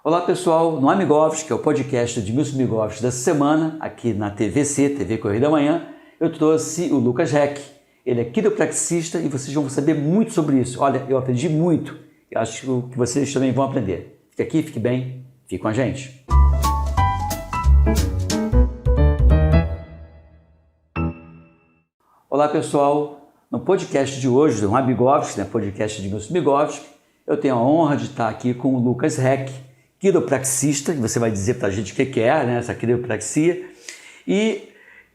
Olá pessoal, no Amigovski, que é o podcast de Edmilson Migovski da semana, aqui na TVC, TV Correio da Manhã, eu trouxe o Lucas Reck. Ele é quiropraxista e vocês vão saber muito sobre isso. Olha, eu aprendi muito e acho que vocês também vão aprender. Fique aqui, fique bem, fique com a gente. Olá pessoal, no podcast de hoje do Amigovski, podcast de Edmilson Migovski, eu tenho a honra de estar aqui com o Lucas Reck, quiropraxista, e você vai dizer para a gente o que é, né, essa quiropraxia. E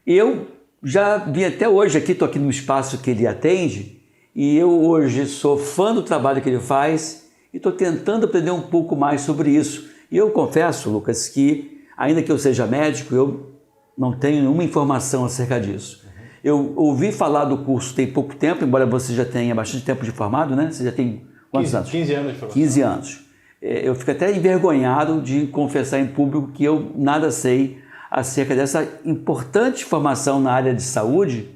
eu já vim até hoje aqui, estou aqui no espaço que ele atende, e eu hoje sou fã do trabalho que ele faz e estou tentando aprender um pouco mais sobre isso. E eu confesso, Lucas, que ainda que eu seja médico, eu não tenho nenhuma informação acerca disso. Eu ouvi falar do curso tem pouco tempo, embora você já tenha bastante tempo de formado, né? Você já tem quantos anos? 15 anos de formação. 15 anos. Eu fico até envergonhado de confessar em público que eu nada sei acerca dessa importante formação na área de saúde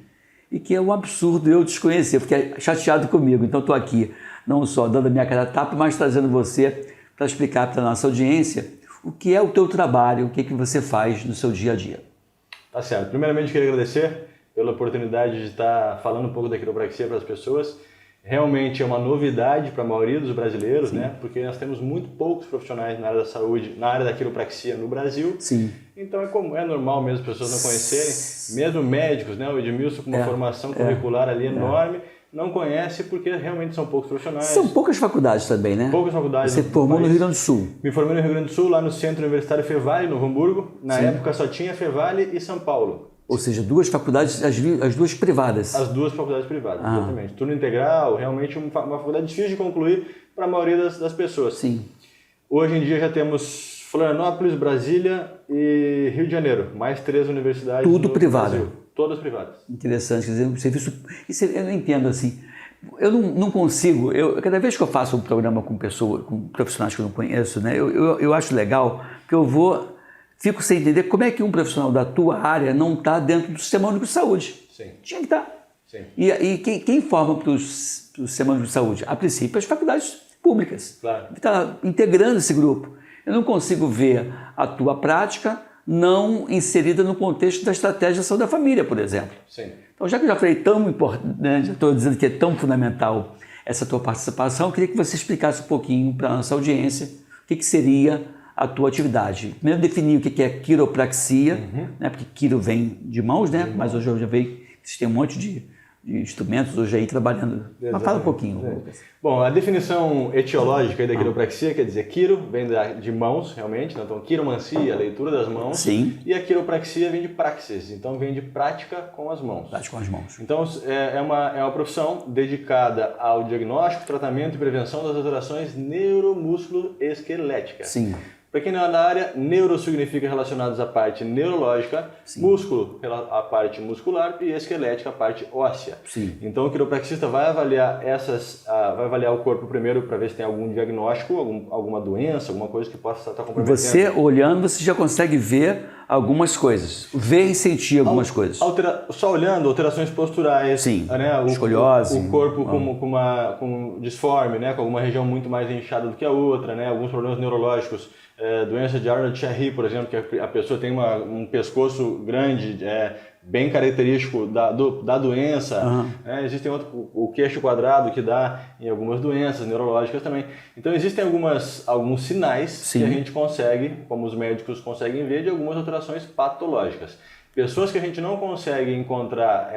e que é um absurdo eu desconhecer. Eu fiquei chateado comigo. Então estou aqui não só dando a minha cara a tapa, mas trazendo você para explicar para a nossa audiência o que é o teu trabalho, o que você faz no seu dia a dia. Tá certo. Primeiramente, queria agradecer pela oportunidade de estar falando um pouco da quiropraxia para as pessoas. Realmente é uma novidade para a maioria dos brasileiros, né? Porque nós temos muito poucos profissionais na área da saúde, na área da quiropraxia no Brasil. Sim. Então é normal mesmo as pessoas não conhecerem, mesmo médicos, né? O Edmilson com uma formação curricular ali enorme, não conhece porque realmente são poucos profissionais. São poucas faculdades também, né? Poucas faculdades. Você formou no Rio Grande do Sul. Me formei no Rio Grande do Sul, lá no Centro Universitário Fevale, no Hamburgo. Na época só tinha Fevale e São Paulo. Ou seja, duas faculdades, as duas privadas. As duas faculdades privadas, exatamente. Turno integral, realmente uma faculdade difícil de concluir para a maioria das pessoas. Sim. Hoje em dia já temos Florianópolis, Brasília e Rio de Janeiro. Mais 3 universidades. Tudo privado. Brasil. Todas privadas. Interessante, quer dizer, um serviço... Isso eu não entendo assim. Eu não consigo... Cada vez que eu faço um programa com profissionais que eu não conheço, né, eu acho legal que fico sem entender como é que um profissional da tua área não está dentro do Sistema Único de Saúde. Sim. Tinha que estar. Sim. E quem forma para o Sistema Único de Saúde? A princípio, as faculdades públicas. Claro. Está integrando esse grupo. Eu não consigo ver a tua prática não inserida no contexto da estratégia de saúde da família, por exemplo. Sim. Então, já que eu já falei tão importante, já estou dizendo que é tão fundamental essa tua participação, eu queria que você explicasse um pouquinho para a nossa audiência o que seria a tua atividade. Primeiro definir o que é quiropraxia, né? Porque quiro vem de mãos, né? Mas hoje eu já vejo que vocês têm um monte de instrumentos hoje aí trabalhando. Mas fala um pouquinho, Lucas. Bom, a definição etiológica aí da quiropraxia quer dizer quiro vem de mãos, realmente, né? Então quiromancia, a leitura das mãos. Sim. E a quiropraxia vem de praxis, então vem de prática com as mãos. Prática com as mãos. Então é uma profissão dedicada ao diagnóstico, tratamento e prevenção das alterações neuromusculoesqueléticas. Sim. Para quem não é da área, neuro significa relacionados à parte neurológica, sim, músculo a parte muscular e esquelética a parte óssea. Sim. Então o quiropraxista vai avaliar o corpo primeiro para ver se tem algum diagnóstico, alguma doença, alguma coisa que possa estar comprometendo. Você olhando, você já consegue ver algumas coisas, ver e sentir algumas coisas. Só olhando, alterações posturais, sim, né? Escoliose. O corpo com disforme, né? Com alguma região muito mais inchada do que a outra, né? Alguns problemas neurológicos. Doença de Arnold-Chiari, por exemplo, que a pessoa tem um pescoço grande, bem característico da doença. Existem o queixo quadrado que dá em algumas doenças neurológicas também. Então existem alguns sinais, sim, que a gente consegue, como os médicos conseguem ver, de algumas alterações patológicas. Pessoas que a gente não consegue encontrar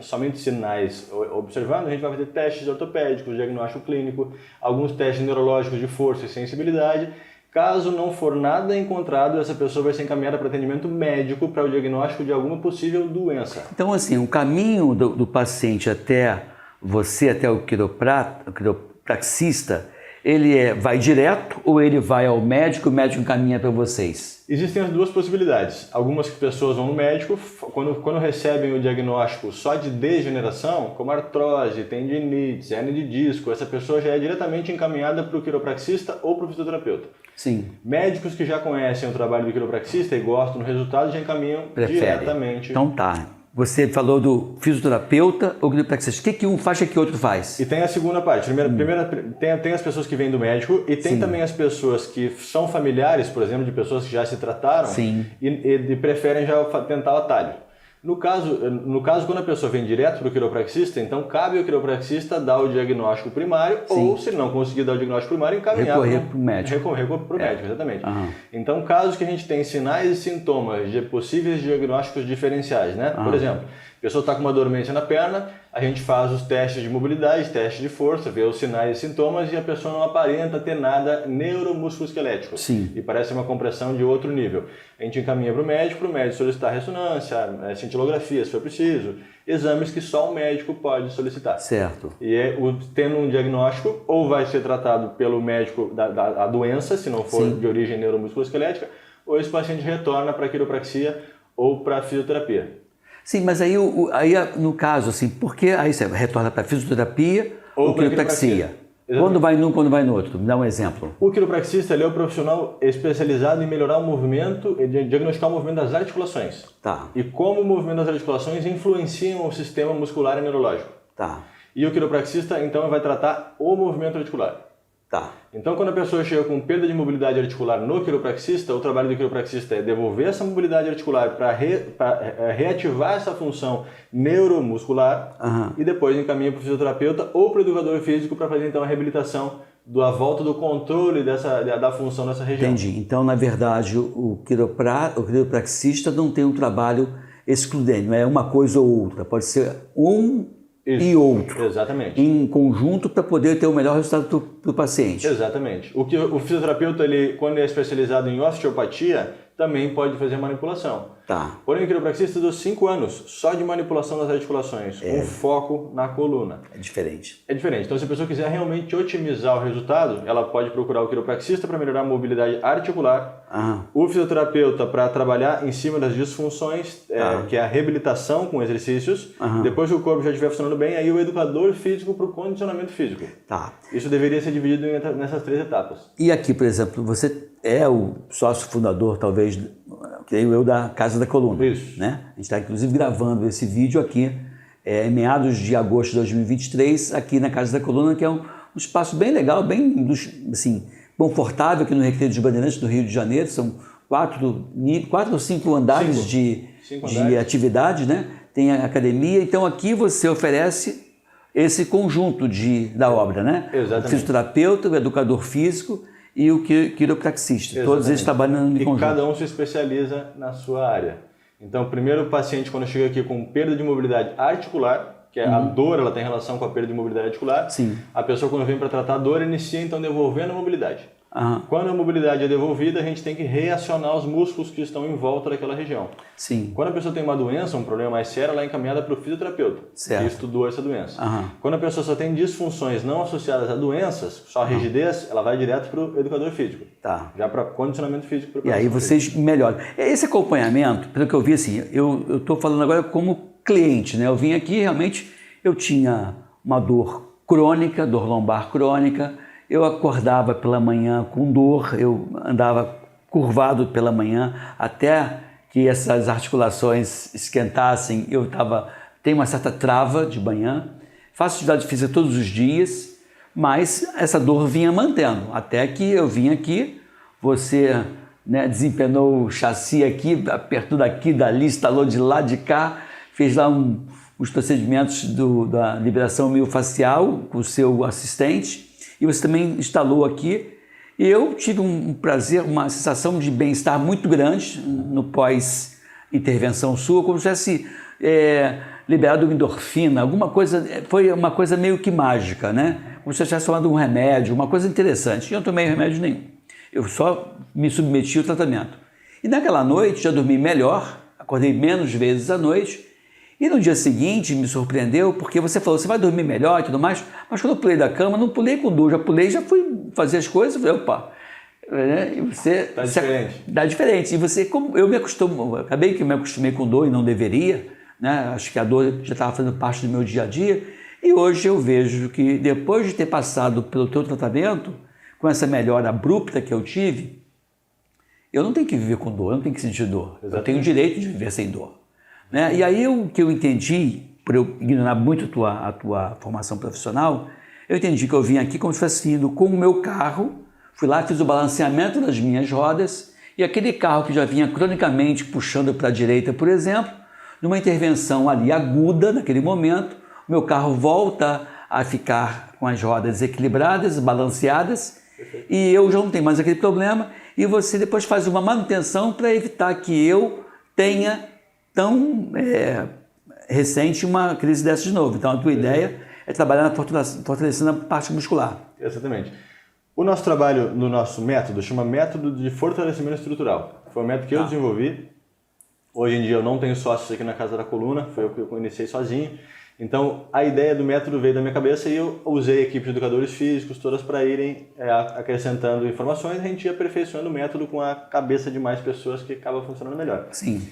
somente sinais observando, a gente vai fazer testes ortopédicos, diagnóstico clínico, alguns testes neurológicos de força e sensibilidade. Caso não for nada encontrado, essa pessoa vai ser encaminhada para atendimento médico para o diagnóstico de alguma possível doença. Então, assim, o caminho do paciente até você, até o quiropraxista, ele vai direto ou ele vai ao médico e o médico encaminha para vocês? Existem as duas possibilidades. Algumas pessoas vão no médico, quando recebem o diagnóstico só de degeneração, como artrose, tendinite, hernia de disco, essa pessoa já é diretamente encaminhada para o quiropraxista ou para o fisioterapeuta. Sim. Médicos que já conhecem o trabalho do quiropraxista e gostam do resultado já encaminham diretamente. Então tá. Você falou do fisioterapeuta ou quiropraxista. O que um faz e o que outro faz? E tem a segunda parte. Tem as pessoas que vêm do médico e tem também as pessoas que são familiares, por exemplo, de pessoas que já se trataram e preferem já tentar o atalho. No caso, quando a pessoa vem direto para o quiropraxista, então cabe ao quiropraxista dar o diagnóstico primário ou, se não conseguir dar o diagnóstico primário, encaminhar recorrer para o médico. Recorrer para o médico, exatamente. Então, casos que a gente tem sinais e sintomas de possíveis diagnósticos diferenciais, né? Por exemplo, a pessoa está com uma dormência na perna, a gente faz os testes de mobilidade, testes de força, vê os sinais e sintomas e a pessoa não aparenta ter nada neuromusculoesquelético. E parece uma compressão de outro nível. A gente encaminha para o médico solicitar ressonância, cintilografia, se for preciso, exames que só o médico pode solicitar. Certo. E tendo um diagnóstico, ou vai ser tratado pelo médico da doença, se não for de origem neuromusculoesquelética, ou esse paciente retorna para a quiropraxia ou para a fisioterapia. Sim, mas aí no caso, assim, por que aí você retorna para a fisioterapia ou quiropraxia? Quando vai num, quando vai no outro? Me dá um exemplo. O quiropraxista ele é o profissional especializado em melhorar o movimento e diagnosticar o movimento das articulações. E como o movimento das articulações influenciam o sistema muscular e neurológico. E o quiropraxista, então, vai tratar o movimento articular. Então, quando a pessoa chega com perda de mobilidade articular no quiropraxista, o trabalho do quiropraxista é devolver essa mobilidade articular para reativar essa função neuromuscular e depois encaminha para o fisioterapeuta ou para o educador físico para fazer então a reabilitação da volta do controle da função dessa região. Entendi. Então, na verdade, o quiropraxista não tem um trabalho excludente, não é uma coisa ou outra, pode ser e outro. Exatamente. Em conjunto para poder ter o melhor resultado para o paciente. Exatamente. O fisioterapeuta, quando é especializado em osteopatia, também pode fazer manipulação. Porém, o quiropraxista deu 5 anos só de manipulação das articulações, com foco na coluna. É diferente. Então, se a pessoa quiser realmente otimizar o resultado, ela pode procurar o quiropraxista para melhorar a mobilidade articular, o fisioterapeuta para trabalhar em cima das disfunções, que é a reabilitação com exercícios. Depois que o corpo já estiver funcionando bem, aí o educador físico para o condicionamento físico. Isso deveria ser dividido nessas 3 etapas. E aqui, por exemplo, você é o sócio fundador, talvez, creio eu, da Casa da Coluna. Isso. Né? A gente está, inclusive, gravando esse vídeo aqui, em meados de agosto de 2023, aqui na Casa da Coluna, que é um espaço bem legal, bem assim, confortável aqui no Recreio dos Bandeirantes, no Rio de Janeiro. São 4 ou 5 andares de atividade, né? Tem a academia. Então, aqui você oferece esse conjunto da obra, né? Exatamente. O fisioterapeuta, o educador físico e o quiropraxista. Exatamente. Todos eles trabalhando em conjunto. E cada um se especializa na sua área. Então, primeiro o paciente, quando chega aqui com perda de mobilidade articular, que é a dor, ela tem relação com a perda de mobilidade articular, a pessoa, quando vem para tratar a dor, inicia então devolvendo a mobilidade. Quando a mobilidade é devolvida, a gente tem que reacionar os músculos que estão em volta daquela região. Quando a pessoa tem uma doença, um problema mais sério, ela é encaminhada para o fisioterapeuta, que estudou essa doença. Quando a pessoa só tem disfunções não associadas a doenças, só rigidez, ela vai direto para o educador físico. Já para condicionamento físico. E aí vocês melhoram. Esse acompanhamento, pelo que eu vi, assim, eu estou falando agora como cliente, né? Eu vim aqui, realmente, eu tinha uma dor crônica, dor lombar crônica. Eu acordava pela manhã com dor, eu andava curvado pela manhã até que essas articulações esquentassem. Tenho uma certa trava de manhã, faço atividade física todos os dias, mas essa dor vinha mantendo. Até que eu vim aqui, você desempenou o chassi aqui, apertou daqui, dali, instalou de lá, de cá, fez lá os procedimentos da liberação miofascial com o seu assistente. E você também instalou aqui, e eu tive um prazer, uma sensação de bem-estar muito grande no pós-intervenção sua, como se tivesse liberado endorfina, alguma coisa, foi uma coisa meio que mágica, né? Como se eu tivesse tomado um remédio, uma coisa interessante. E eu não tomei remédio nenhum, eu só me submeti ao tratamento. E naquela noite já dormi melhor, acordei menos vezes à noite. E no dia seguinte me surpreendeu, porque você falou, você vai dormir melhor e tudo mais, mas quando eu pulei da cama, não pulei com dor, já pulei, já fui fazer as coisas, falei, opa, e você... Tá diferente. E você, como eu acabei que me acostumei com dor e não deveria, né? Acho que a dor já estava fazendo parte do meu dia a dia, e hoje eu vejo que depois de ter passado pelo teu tratamento, com essa melhora abrupta que eu tive, eu não tenho que viver com dor, eu não tenho que sentir dor, eu tenho o direito de viver sem dor. né? E aí o que eu entendi, por eu ignorar muito a tua formação profissional, eu entendi que eu vim aqui como se fosse indo com o meu carro, fui lá, fiz o balanceamento das minhas rodas, e aquele carro que já vinha cronicamente puxando para a direita, por exemplo, numa intervenção ali aguda, naquele momento, o meu carro volta a ficar com as rodas equilibradas, balanceadas, e eu já não tenho mais aquele problema, e você depois faz uma manutenção para evitar que eu tenha tão recente uma crise dessa de novo. Então a tua ideia é trabalhar fortalecendo a parte muscular. Exatamente. O nosso trabalho no nosso método chama método de fortalecimento estrutural. Foi um método que eu desenvolvi. Hoje em dia eu não tenho sócios aqui na Casa da Coluna, foi eu que eu iniciei sozinho. Então a ideia do método veio da minha cabeça e eu usei equipes de educadores físicos todas para irem acrescentando informações, a gente ia aperfeiçoando o método com a cabeça de mais pessoas que acaba funcionando melhor. Sim.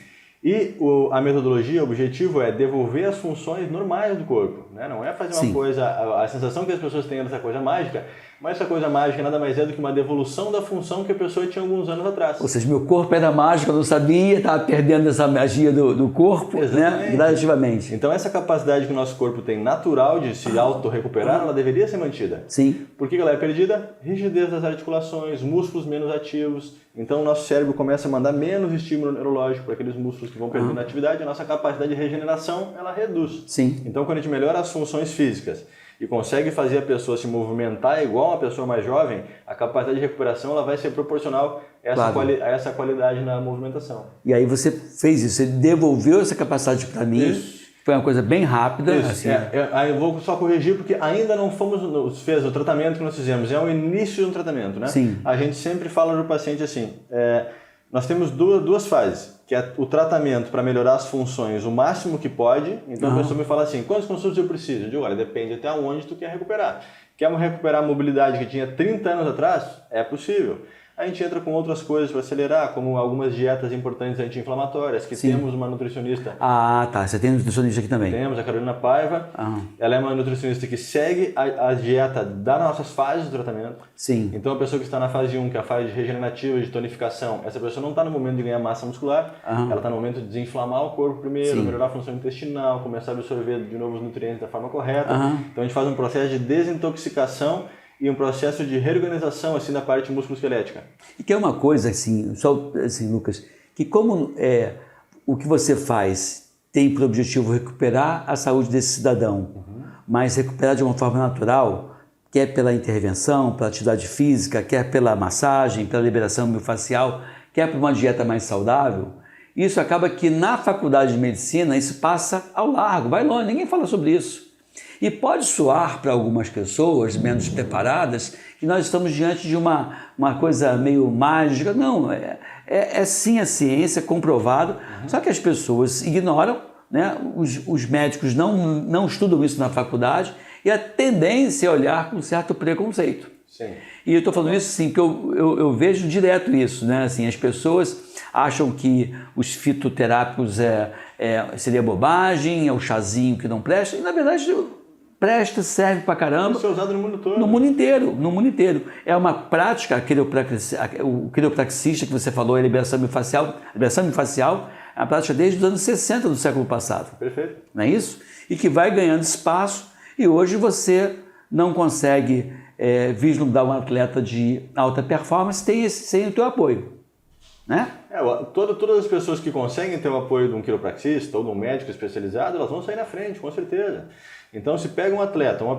E a metodologia, o objetivo é devolver as funções normais do corpo, né? Não é fazer uma coisa, a sensação que as pessoas têm dessa coisa mágica, mas essa coisa mágica nada mais é do que uma devolução da função que a pessoa tinha alguns anos atrás. Ou seja, meu corpo era mágico, eu não sabia, estava perdendo essa magia do corpo, né? Gradativamente. Então essa capacidade que o nosso corpo tem natural de se auto-recuperar, ela deveria ser mantida. Sim. Por que ela é perdida? Rigidez das articulações, músculos menos ativos. Então o nosso cérebro começa a mandar menos estímulo neurológico para aqueles músculos que vão perdendo atividade, a nossa capacidade de regeneração ela reduz. Sim. Então quando a gente melhora as funções físicas e consegue fazer a pessoa se movimentar igual uma pessoa mais jovem, a capacidade de recuperação ela vai ser proporcional a essa qualidade na movimentação. E aí você fez isso, você devolveu essa capacidade para mim. Isso. Foi uma coisa bem rápida. Isso. Assim. Aí eu vou só corrigir porque ainda não fez o tratamento que nós fizemos, é o início do tratamento, né? Sim. A gente sempre fala para o paciente assim, nós temos duas fases, que é o tratamento para melhorar as funções o máximo que pode. Então a pessoa me fala assim, quantas consultas eu preciso? Eu digo, olha, depende até onde tu quer recuperar. Quer recuperar a mobilidade que tinha 30 anos atrás? É possível. A gente entra com outras coisas para acelerar, como algumas dietas importantes anti-inflamatórias, que temos uma nutricionista. Ah, tá. Você tem um nutricionista aqui também? Temos, a Carolina Paiva. Ela é uma nutricionista que segue a dieta das nossas fases do tratamento. Sim. Então a pessoa que está na fase 1, que é a fase regenerativa, de tonificação, essa pessoa não está no momento de ganhar massa muscular, ela está no momento de desinflamar o corpo primeiro, melhorar a função intestinal, começar a absorver de novo os nutrientes da forma correta. Então a gente faz um processo de desintoxicação e um processo de reorganização assim, da parte musculoesquelética. E que é uma coisa, assim, só assim, Lucas, que como o que você faz tem por objetivo recuperar a saúde desse cidadão, mas recuperar de uma forma natural, quer pela intervenção, pela atividade física, quer pela massagem, pela liberação miofascial, quer por uma dieta mais saudável, isso acaba que na faculdade de medicina isso passa ao largo, vai longe, ninguém fala sobre isso. E pode soar para algumas pessoas menos preparadas que nós estamos diante de uma coisa meio mágica. Não, é sim a ciência, comprovado, só que as pessoas ignoram, né? Os médicos não estudam isso na faculdade e a tendência é olhar com certo preconceito. Sim. E eu estou falando isso assim, que eu vejo direto isso, né? Assim, as pessoas acham que os fitoterápicos seria bobagem, é o chazinho que não presta, e na verdade presta, serve pra caramba. Isso é usado no mundo todo. No mundo inteiro. É uma prática, o quiropraxista que você falou, a liberação miofascial é uma prática desde os anos 60 do século passado. Perfeito. Não é isso? E que vai ganhando espaço e hoje você não consegue vislumbrar um atleta de alta performance sem o teu apoio. Né? Todas as pessoas que conseguem ter o apoio de um quiropraxista ou de um médico especializado, elas vão sair na frente, com certeza. Então, se pega um atleta, uma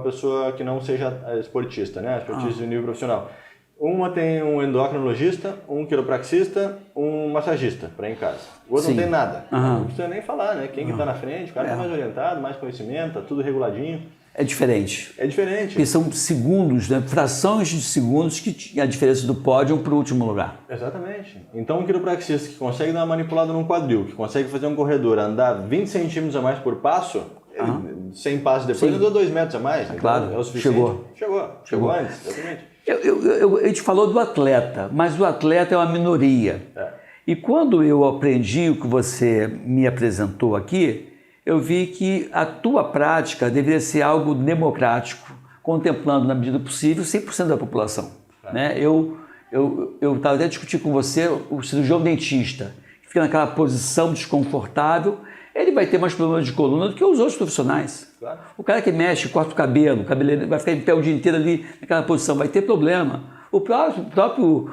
pessoa que não seja esportista, né? Esportista de nível profissional, uma tem um endocrinologista, um quiropraxista, um massagista para ir em casa. O outro não tem nada. Não precisa nem falar, né? Quem que está na frente, o cara está mais orientado, mais conhecimento, está tudo reguladinho. É diferente. É diferente. Porque são segundos, né? Frações de segundos que a diferença do pódio para o último lugar. Exatamente. Então um quiropraxista que consegue dar uma manipulada num quadril, que consegue fazer um corredor andar 20 centímetros a mais por passo, 100 passos depois andou 2 metros a mais. Então claro, é o suficiente. Chegou antes, exatamente. A gente falou do atleta, mas o atleta é uma minoria. E quando eu aprendi o que você me apresentou aqui, eu vi que a tua prática deveria ser algo democrático, contemplando, na medida possível, 100% da população. Né? Eu estava até discutindo com você o cirurgião dentista, que fica naquela posição desconfortável, ele vai ter mais problemas de coluna do que os outros profissionais. Claro. O cara que mexe, corta o cabelo, vai ficar em pé o dia inteiro ali naquela posição, vai ter problema. O próprio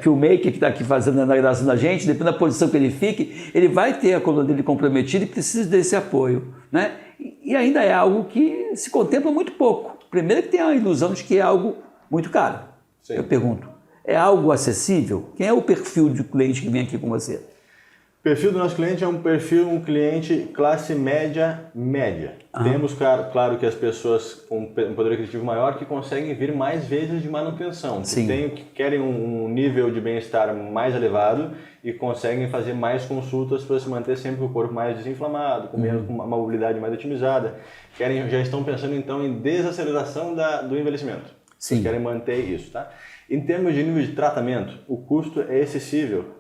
filmmaker que está aqui fazendo a gravação da gente, dependendo da posição que ele fique, ele vai ter a coluna dele comprometida e precisa desse apoio, né? E ainda é algo que se contempla muito pouco. Primeiro que tem a ilusão de que é algo muito caro. Sim. Eu pergunto, é algo acessível? Quem é o perfil do cliente que vem aqui com você? O perfil do nosso cliente é um cliente classe média. Temos, claro, que as pessoas com um poder aquisitivo maior que conseguem vir mais vezes de manutenção, que querem um nível de bem-estar mais elevado e conseguem fazer mais consultas para se manter sempre com o corpo mais desinflamado, com uma mobilidade mais otimizada. Já estão pensando então em desaceleração do envelhecimento. Sim. Querem manter isso, tá? Em termos de nível de tratamento, o custo é acessível.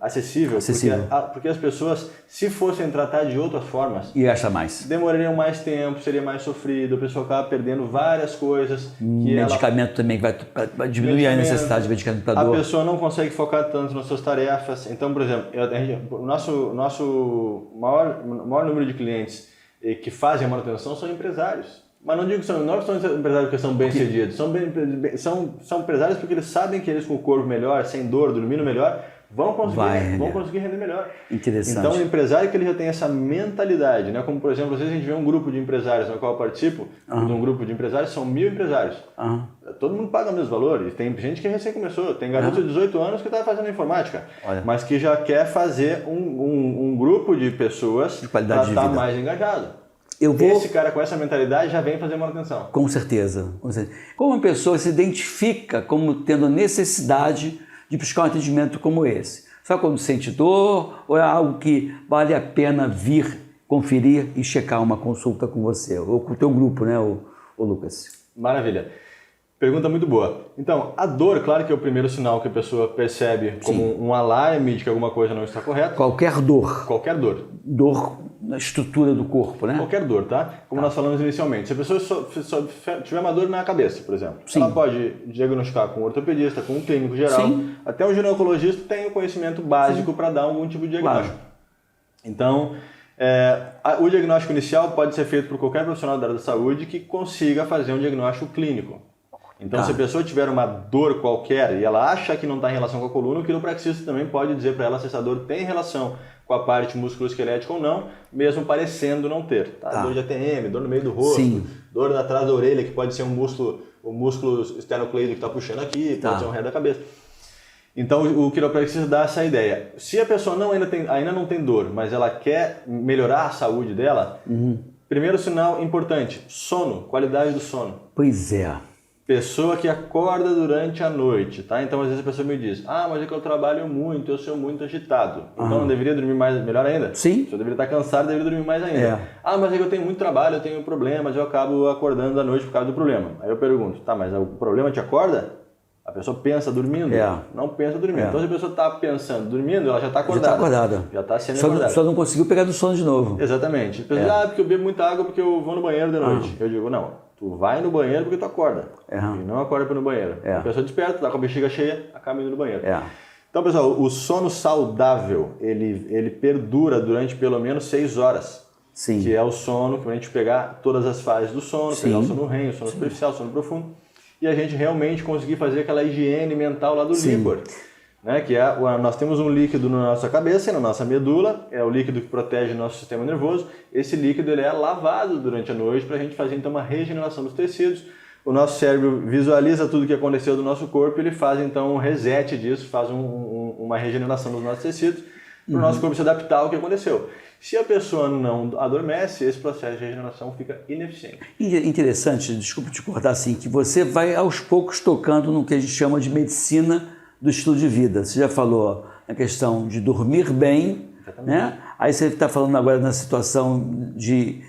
Porque as pessoas, se fossem tratar de outras formas, e gasta mais. Demorariam mais tempo, seria mais sofrido, a pessoa acaba perdendo várias coisas. Medicamento também vai diminuir a necessidade de medicamento para dor. A pessoa não consegue focar tanto nas suas tarefas. Então, por exemplo, o nosso maior número de clientes que fazem a manutenção são empresários. Mas não digo que não são empresários que são bem-sucedidos, são empresários porque eles sabem que eles com o corpo melhor, sem dor, dormindo melhor, vão conseguir render melhor. Interessante. Então o empresário que ele já tem essa mentalidade, né? Como por exemplo, às vezes a gente vê um grupo de empresários no qual eu participo, de um grupo de empresários, são 1000 empresários. Todo mundo paga o mesmo valor, e tem gente que recém começou, tem garoto de 18 anos que está fazendo informática, mas que já quer fazer um grupo de pessoas para estar mais engajado. Esse cara com essa mentalidade já vem fazer manutenção. Com certeza. Como uma pessoa se identifica como tendo necessidade de buscar um atendimento como esse? Só quando sente dor ou é algo que vale a pena vir, conferir e checar uma consulta com você? Ou com o teu grupo, né, o Lucas? Maravilha. Pergunta muito boa. Então, a dor, claro que é o primeiro sinal que a pessoa percebe como um alarme de que alguma coisa não está correta. Qualquer dor. Qualquer dor. Dor na estrutura do corpo, né? Qualquer dor, tá? Como nós falamos inicialmente. Se a pessoa tiver uma dor na cabeça, por exemplo, ela pode diagnosticar com um ortopedista, com um clínico geral, até um ginecologista tem o conhecimento básico para dar algum tipo de diagnóstico. Então, o diagnóstico inicial pode ser feito por qualquer profissional da área da saúde que consiga fazer um diagnóstico clínico. Então, se a pessoa tiver uma dor qualquer e ela acha que não está em relação com a coluna, o quiropraxista também pode dizer para ela se essa dor tem relação com a parte musculoesquelética ou não, mesmo parecendo não ter. Tá? Dor de ATM, dor no meio do rosto, dor atrás da orelha, que pode ser o músculo esternocleido que está puxando aqui, pode ser um ré da cabeça. Então, o quiropraxista dá essa ideia. Se a pessoa ainda não tem dor, mas ela quer melhorar a saúde dela, primeiro sinal importante, sono, qualidade do sono. Pois é. Pessoa que acorda durante a noite, tá? Então, às vezes a pessoa me diz, mas é que eu trabalho muito, eu sou muito agitado. Então, não deveria dormir melhor ainda? Sim. Se eu deveria estar cansado, deveria dormir mais ainda. Mas é que eu tenho muito trabalho, eu tenho problemas, eu acabo acordando à noite por causa do problema. Aí eu pergunto, mas o problema te acorda? A pessoa pensa dormindo? Não pensa dormindo. Então, se a pessoa está pensando dormindo, ela já está acordada. Já está semi-acordada. Só não conseguiu pegar do sono de novo. Exatamente. A pessoa porque eu bebo muita água, porque eu vou no banheiro de noite. Eu digo, não. Tu vai no banheiro porque tu acorda. E não acorda para ir no banheiro. A pessoa desperta, tá com a bexiga cheia, acaba indo no banheiro. Então, pessoal, o sono saudável, ele perdura durante pelo menos 6 horas. Sim. Que é o sono, que a gente pegar todas as fases do sono, pegar o sono REM, o sono superficial, o sono profundo, e a gente realmente conseguir fazer aquela higiene mental lá do líquor. Né? Que nós temos um líquido na nossa cabeça e na nossa medula, é o líquido que protege o nosso sistema nervoso. Esse líquido ele é lavado durante a noite para a gente fazer então uma regeneração dos tecidos. O nosso cérebro visualiza tudo o que aconteceu do nosso corpo, ele faz então um reset disso, faz uma regeneração dos nossos tecidos para o nosso corpo se adaptar ao que aconteceu. Se a pessoa não adormece, esse processo de regeneração fica ineficiente. Interessante, desculpa te cortar assim, que você vai aos poucos tocando no que a gente chama de medicina do estilo de vida. Você já falou na questão de dormir bem, né? Aí você está falando agora na situação de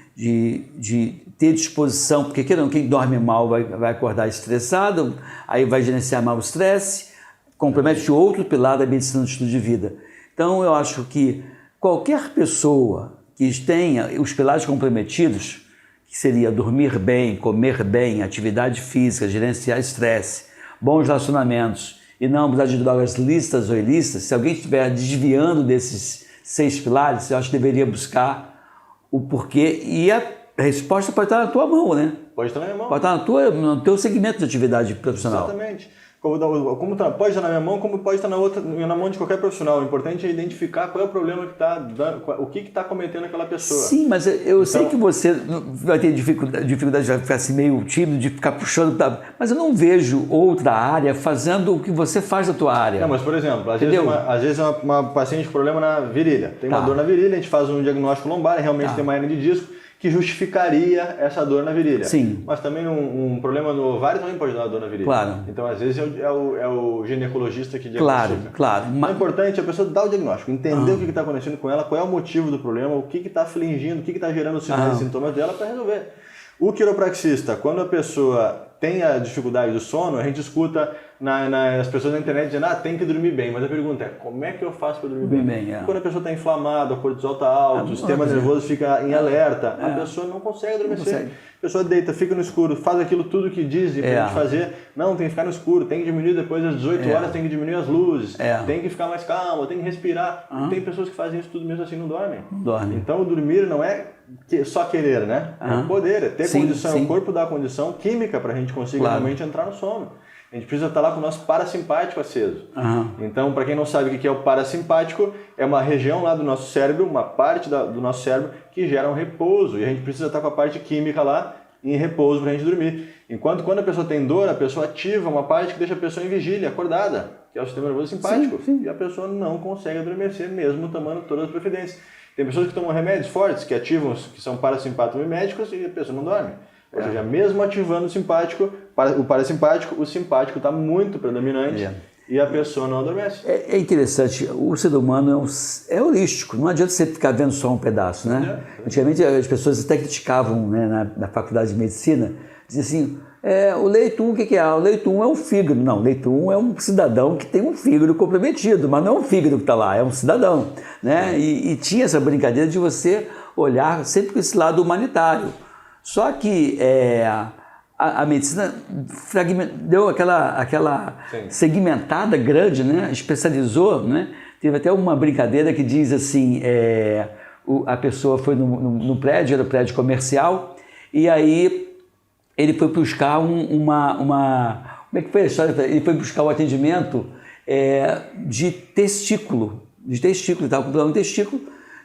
ter disposição, porque quem dorme mal vai acordar estressado, aí vai gerenciar mal o estresse, compromete outro pilar da medicina do estilo de vida. Então eu acho que qualquer pessoa que tenha os pilares comprometidos, que seria dormir bem, comer bem, atividade física, gerenciar estresse, bons relacionamentos, e não abusar de drogas lícitas ou ilícitas, se alguém estiver desviando desses 6 pilares, eu acho que deveria buscar o porquê e a resposta pode estar na tua mão, né? Pode estar na minha mão. Pode estar no teu segmento de atividade profissional. Exatamente. Pode estar na minha mão, como pode estar na mão de qualquer profissional. O importante é identificar qual é o problema que está dando, o que está cometendo aquela pessoa. Sim, mas eu sei que você vai ter dificuldade de ficar assim meio tímido, de ficar puxando, mas eu não vejo outra área fazendo o que você faz da tua área. Não, mas por exemplo, às vezes uma paciente com problema na virilha, tem uma dor na virilha, a gente faz um diagnóstico lombar, realmente tem uma hernia de disco, que justificaria essa dor na virilha. Sim. Mas também um problema no ovário também pode dar dor na virilha. Claro. Então, às vezes, é o ginecologista que diagnostica. Claro. O importante é a pessoa dar o diagnóstico, entender o que está acontecendo com ela, qual é o motivo do problema, o que está afligindo, o que está gerando os sinais e sintomas dela para resolver. O quiropraxista, quando a pessoa tem a dificuldade do sono, a gente escuta as pessoas na internet dizendo tem que dormir bem, mas a pergunta é, como é que eu faço para dormir bem? Quando a pessoa está inflamada, o cortisol está alto, o sistema nervoso fica em alerta, a pessoa não consegue adormecer. A pessoa deita, fica no escuro, faz aquilo tudo que dizem para a gente fazer. Não, tem que ficar no escuro, tem que diminuir depois das 18 horas, tem que diminuir as luzes, tem que ficar mais calma, tem que respirar. Tem pessoas que fazem isso tudo mesmo assim, não dormem. Então o dormir não é só querer, né? É poder, é ter condição, o corpo dá a condição química para a gente conseguir realmente entrar no sono. A gente precisa estar lá com o nosso parasimpático aceso. Então, para quem não sabe o que é o parasimpático, é uma região lá do nosso cérebro, uma parte do nosso cérebro que gera um repouso. E a gente precisa estar com a parte química lá em repouso para a gente dormir. Enquanto quando a pessoa tem dor, a pessoa ativa uma parte que deixa a pessoa em vigília, acordada, que é o sistema nervoso simpático. E a pessoa não consegue adormecer mesmo tomando todas as providências. Tem pessoas que tomam remédios fortes, que ativam, que são parasimpáticos miméticos e a pessoa não dorme. Ou seja, mesmo ativando o simpático, o parasimpático, o simpático está muito predominante e a pessoa não adormece. É interessante, o ser humano é holístico, não adianta você ficar vendo só um pedaço, né? Antigamente as pessoas até criticavam, né, na faculdade de medicina, diziam assim, o leito 1, o que é? O leito 1 é um fígado. Não, o leito 1 é um cidadão que tem um fígado comprometido, mas não é um fígado que está lá, é um cidadão, né? E tinha essa brincadeira de você olhar sempre com esse lado humanitário. Só que a medicina deu aquela segmentada grande, né? Especializou, né? Teve até uma brincadeira que diz assim, a pessoa foi no prédio, era um prédio comercial, e aí ele foi buscar como é que foi a história? Ele foi buscar o atendimento de testículo, estava com problema de testículo,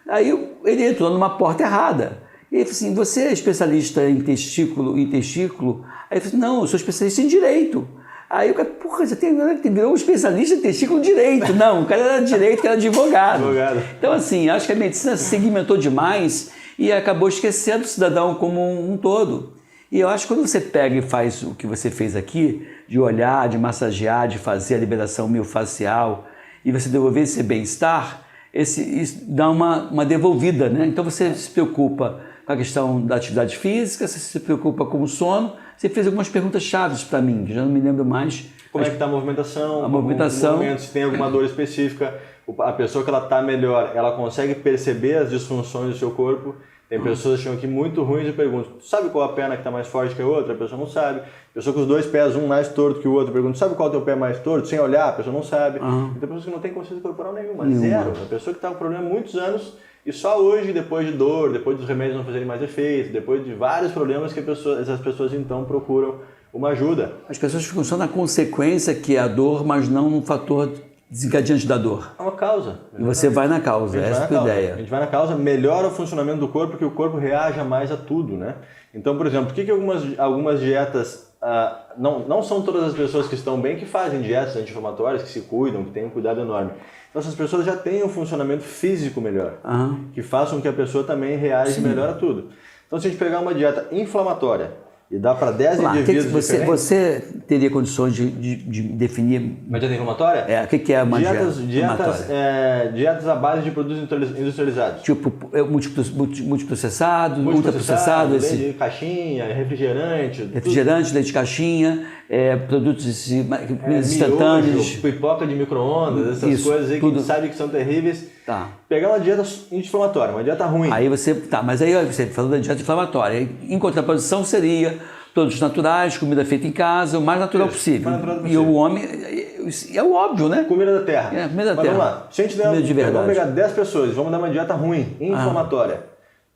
aí ele entrou numa porta errada. E ele falou assim, você é especialista em testículo? Aí ele falou assim, não, eu sou especialista em direito. Aí o cara, porra, você virou um especialista em testículo direito. Não, o cara era direito, o cara era advogado. Então assim, acho que a medicina segmentou demais e acabou esquecendo o cidadão como um todo. E eu acho que quando você pega e faz o que você fez aqui, de olhar, de massagear, de fazer a liberação miofascial e você devolver esse bem-estar, isso dá uma devolvida, né? Então você se preocupa com a questão da atividade física, você se preocupa com o sono. Você fez algumas perguntas chaves para mim, que já não me lembro mais. Como é que está a movimentação? Se tem alguma dor específica, a pessoa que ela está melhor, ela consegue perceber as disfunções do seu corpo. Tem pessoas que acham aqui muito ruins e perguntam, sabe qual a perna que está mais forte que a outra? A pessoa não sabe. A pessoa com os dois pés, um mais torto que o outro, pergunta, sabe qual é o teu pé mais torto? Sem olhar, a pessoa não sabe. Tem pessoas que não têm consciência corporal nenhuma, zero. A pessoa que está com problema há muitos anos e só hoje, depois de dor, depois dos remédios não fazerem mais efeito, depois de vários problemas que essas pessoas então procuram uma ajuda. As pessoas ficam só na consequência que é a dor, mas não um fator desencadeante da dor. É uma causa. E você vai na causa, essa é a ideia. A gente vai na causa, melhora o funcionamento do corpo, que o corpo reaja mais a tudo, né? Então, por exemplo, por que algumas dietas, não são todas as pessoas que estão bem que fazem dietas anti-inflamatórias, que se cuidam, que têm um cuidado enorme. Então, essas pessoas já têm um funcionamento físico melhor, que façam com que a pessoa também reaja melhor a tudo. Então, se a gente pegar uma dieta inflamatória, e dá para 10 indivíduos diferentes. Você teria condições de definir... Uma dieta inflamatória? O que é uma dieta inflamatória? Dietas à base de produtos industrializados. Tipo, multiprocessado, ultraprocessado. Caixinha, refrigerante, leite de caixinha, produtos instantâneos. Pipoca de micro-ondas, essas coisas aí que a gente sabe que são terríveis. Pegar uma dieta anti-inflamatória, uma dieta ruim. Mas aí você falou da dieta inflamatória. Em contraposição seria todos naturais, comida feita em casa, o mais natural possível. E o homem, é o óbvio, né? Comida da terra. Comida da Mas terra. vamos lá. Se a gente der, vamos pegar 10 pessoas, vamos dar uma dieta ruim, inflamatória.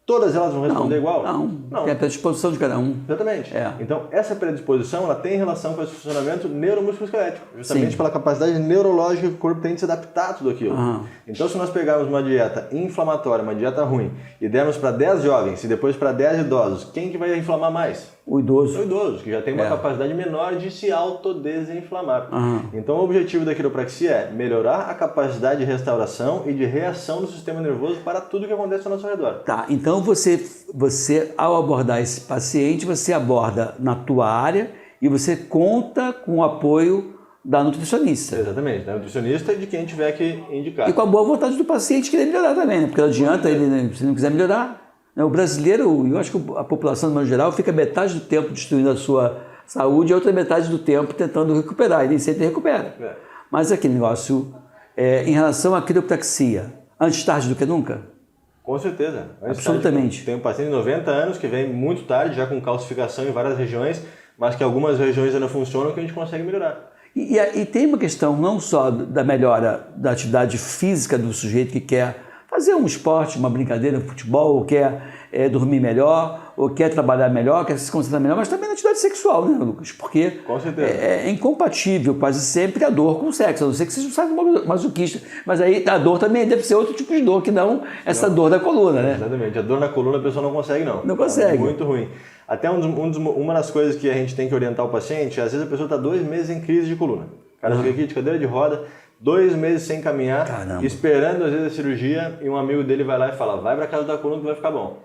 Todas elas vão responder igual? Não. Tem a predisposição de cada um. Exatamente. Então, essa predisposição ela tem relação com esse funcionamento neuromusculoesquelético, justamente pela capacidade neurológica que o corpo tem de se adaptar a tudo aquilo. Então, se nós pegarmos uma dieta inflamatória, uma dieta ruim, e dermos para 10 jovens e depois para 10 idosos, quem que vai inflamar mais? O idoso. O idoso, que já tem uma capacidade menor de se autodesinflamar. Então, o objetivo da quiropraxia é melhorar a capacidade de restauração e de reação do sistema nervoso para tudo que acontece ao nosso redor. Tá, então você ao abordar esse paciente, você aborda na tua área e você conta com o apoio da nutricionista. Exatamente, da nutricionista e de quem tiver que indicar. E com a boa vontade do paciente querer melhorar também, né? Porque não adianta ele, se não quiser melhorar. O brasileiro, eu acho que a população, de modo geral, fica metade do tempo destruindo a sua saúde e a outra metade do tempo tentando recuperar, e nem sempre recupera. Mas aquele negócio, em relação à quiropraxia, antes tarde do que nunca? Com certeza. Absolutamente. Tem um paciente de 90 anos que vem muito tarde, já com calcificação em várias regiões, mas que algumas regiões ainda funcionam que a gente consegue melhorar. E tem uma questão não só da melhora da atividade física do sujeito que quer fazer um esporte, uma brincadeira, um futebol, ou quer dormir melhor, ou quer trabalhar melhor, quer se concentrar melhor, mas também na atividade sexual, né, Lucas? Porque com certeza. É incompatível quase sempre a dor com o sexo, a não ser que seja um masoquista. Mas aí a dor também deve ser outro tipo de dor, que não essa dor da coluna, né? Exatamente. A dor na coluna a pessoa não consegue, não. Não consegue. É muito ruim. Até uma das coisas que a gente tem que orientar o paciente, às vezes a pessoa está 2 meses em crise de coluna. O cara fica aqui de cadeira de roda, 2 meses sem caminhar, esperando às vezes a cirurgia, e um amigo dele vai lá e fala, vai para casa da coluna que vai ficar bom.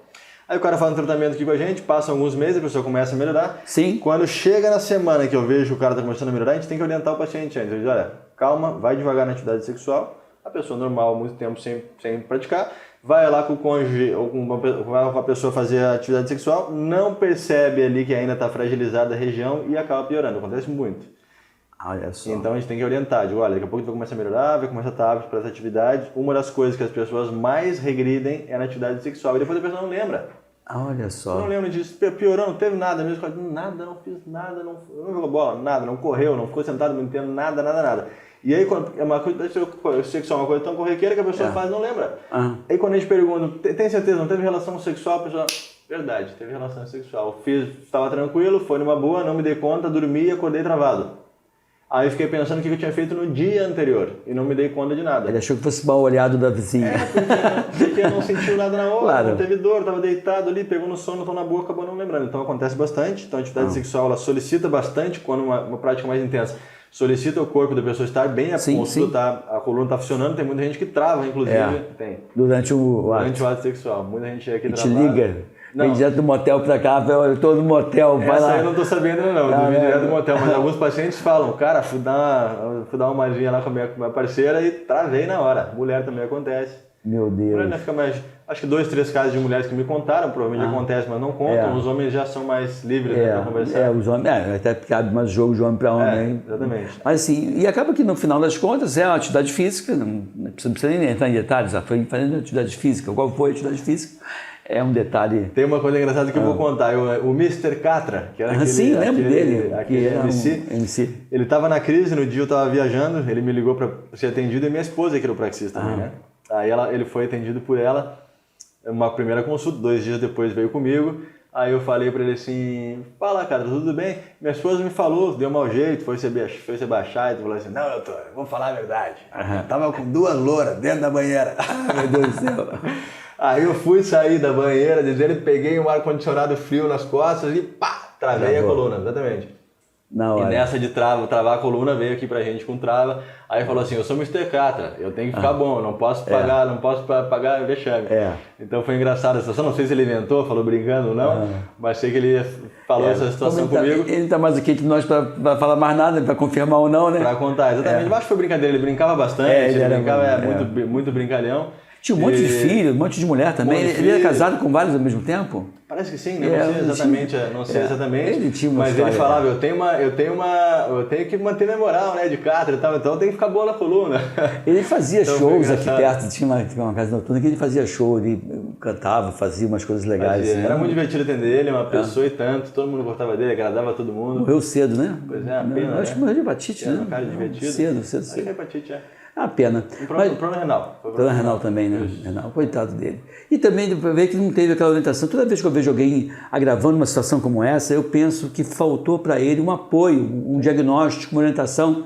Aí o cara faz um tratamento aqui com a gente, passa alguns meses, a pessoa começa a melhorar. Sim. Quando chega na semana que eu vejo que o cara está começando a melhorar, a gente tem que orientar o paciente antes. Eu digo, olha, calma, vai devagar na atividade sexual, a pessoa normal, há muito tempo sem praticar, vai lá com o cônjuge ou com a pessoa fazer a atividade sexual, não percebe ali que ainda está fragilizada a região e acaba piorando. Acontece muito. Olha só. Então a gente tem que orientar, digo, olha, daqui a pouco tu vai começar a melhorar, vai começar a estar apto para essa atividade. Uma das coisas que as pessoas mais regridem é na atividade sexual e depois a pessoa não lembra. Olha só. Não lembra disso, piorou, não teve nada mesmo, nada, não fiz nada, não jogou bola, nada, não correu, não ficou sentado muito tempo, nada. E aí, quando é uma coisa sexual, uma coisa tão corriqueira que a pessoa faz não lembra. Aí quando a gente pergunta, tem certeza, não teve relação sexual? A pessoa, verdade, teve relação sexual. Estava tranquilo, foi numa boa, não me dei conta, dormi e acordei travado. Aí eu fiquei pensando o que eu tinha feito no dia anterior e não me dei conta de nada. Ele achou que fosse mal olhado da vizinha. Porque não sentiu nada na hora, claro. Não teve dor, estava deitado ali, pegou no sono, estava na boa, acabou não lembrando. Então acontece bastante. Então a atividade sexual ela solicita bastante quando uma prática mais intensa. Solicita o corpo da pessoa estar bem a ponto, a coluna está funcionando. Tem muita gente que trava, inclusive. Tem. Durante o ato sexual. Muita gente chega aqui travada. Te liga. Vem direto do motel pra cá, eu tô no motel, vai essa lá. Essa aí eu não tô sabendo não, eu vim direto do motel, mas alguns pacientes falam, cara, fui dar uma magia lá com a minha parceira e travei na hora. Mulher também acontece. Meu Deus. Mulher fica mais, acho que 2, 3 casos de mulheres que me contaram, provavelmente acontece, mas não contam. Os homens já são mais livres para conversar. Os homens, até cabe mais jogo de homem para homem. Exatamente. Mas assim, e acaba que no final das contas é uma atividade física, não precisa nem entrar em detalhes, foi fazendo atividade física, qual foi a atividade física? É um detalhe. Tem uma coisa engraçada que eu vou contar. O Mr. Catra, que era aquele, sim, lembro dele. Aquele MC. Ele estava na crise, no dia eu estava viajando, ele me ligou para ser atendido e minha esposa é quiropraxista também, né? Aí ele foi atendido por ela, uma primeira consulta, 2 dias depois veio comigo. Aí eu falei para ele assim, fala, cara, tudo bem? Minha esposa me falou, deu mau jeito, foi se baixar e falou assim, não, doutor, vou falar a verdade. Tava com 2 louras dentro da banheira. Meu Deus do céu. Aí eu fui sair da banheira, peguei um ar-condicionado frio nas costas e pá, travei a coluna, exatamente. E nessa de travar a coluna, veio aqui pra gente com trava. Aí falou assim, eu sou Mr. Catra, eu tenho que ficar bom, não posso pagar vexame. Então foi engraçado a situação, não sei se ele inventou, falou brincando ou não, mas sei que ele falou essa situação comigo. Ele tá mais aqui que nós pra falar mais nada, pra confirmar ou não, né? Pra contar, exatamente. Eu acho que foi brincadeira, ele brincava bastante, ele brincava muito brincalhão. Tinha um monte de filho, um monte de mulher também. Ele era casado com vários ao mesmo tempo? Parece que sim, né? Não sei exatamente. Ele tinha uma mas ele falava, eu tenho que manter minha moral, né, de Catra e tal, então tem que ficar boa na coluna. Ele fazia shows aqui perto, tinha uma casa noturna que ele fazia show, ele cantava, fazia umas coisas legais. Assim, era muito divertido atender ele, uma pessoa e tanto, todo mundo gostava dele, agradava todo mundo. Morreu cedo, né? Pois é, a pena, acho que morreu de hepatite, né? Um cara divertido. Cedo. Acho que é hepatite, é. É uma pena. Problema renal. Problema renal também, né? Renal, coitado dele. E também deu para ver que não teve aquela orientação. Toda vez que eu vejo alguém agravando uma situação como essa, eu penso que faltou para ele um apoio, um diagnóstico, uma orientação.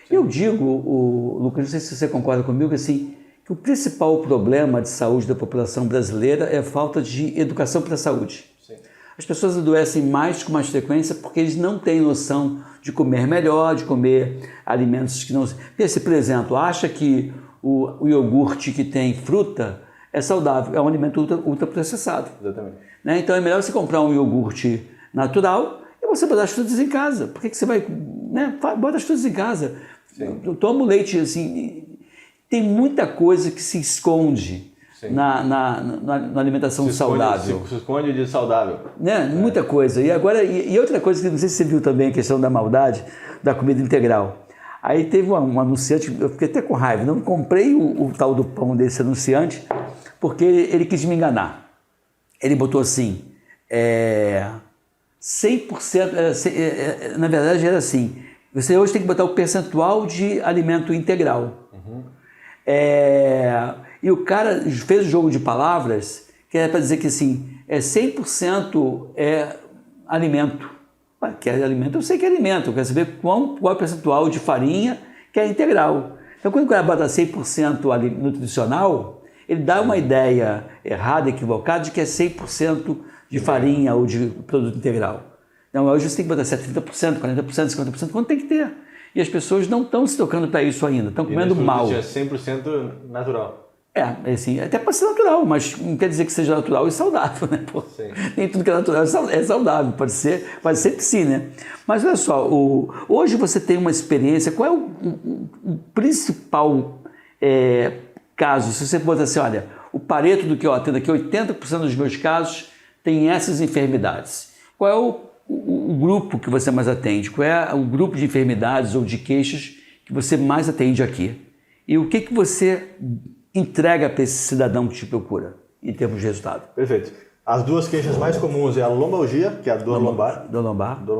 Sim. Eu digo, Lucas, não sei se você concorda comigo, assim, que o principal problema de saúde da população brasileira é a falta de educação para a saúde. Sim. As pessoas adoecem com mais frequência porque eles não têm noção de comer melhor, de comer alimentos que não... Esse, por exemplo, acha que o iogurte que tem fruta é saudável, é um alimento ultraprocessado. Exatamente. Né? Então é melhor você comprar um iogurte natural e você botar as frutas em casa. Por que você vai... Né? Bota as frutas em casa. Toma o leite, assim... Tem muita coisa que se esconde na alimentação saudável. Se esconde de saudável. Né? Muita coisa. E agora, e outra coisa que não sei se você viu também, a questão da maldade da comida integral. Aí teve um anunciante, eu fiquei até com raiva, não comprei o tal do pão desse anunciante, porque ele quis me enganar. Ele botou assim, 100%, na verdade era assim, você hoje tem que botar o percentual de alimento integral. E o cara fez o jogo de palavras, que era para dizer que assim, 100% é alimento. Que é alimento, eu sei que é alimento, eu quero saber qual é o percentual de farinha que é integral. Então, quando o cara bota 100% nutricional, ele dá uma ideia errada, equivocada, de que é 100% de farinha ou de produto integral. Não, hoje você tem que botar 70%, 40%, 50%, quanto tem que ter. E as pessoas não estão se tocando para isso ainda, estão comendo mal. É 100% natural. Assim, até pode ser natural, mas não quer dizer que seja natural e saudável, né? Pô, nem tudo que é natural é saudável, pode ser que sim, né? Mas olha só, hoje você tem uma experiência, qual é o principal caso? Se você botar assim, olha, o Pareto do que eu atendo aqui, 80% dos meus casos tem essas enfermidades. Qual é o grupo que você mais atende? Qual é o grupo de enfermidades ou de queixas que você mais atende aqui? E o que você entrega para esse cidadão que te procura, em termos de resultado? Perfeito. As duas queixas mais comuns é a lombalgia, que é a dor lombar. Dor lombar. Dor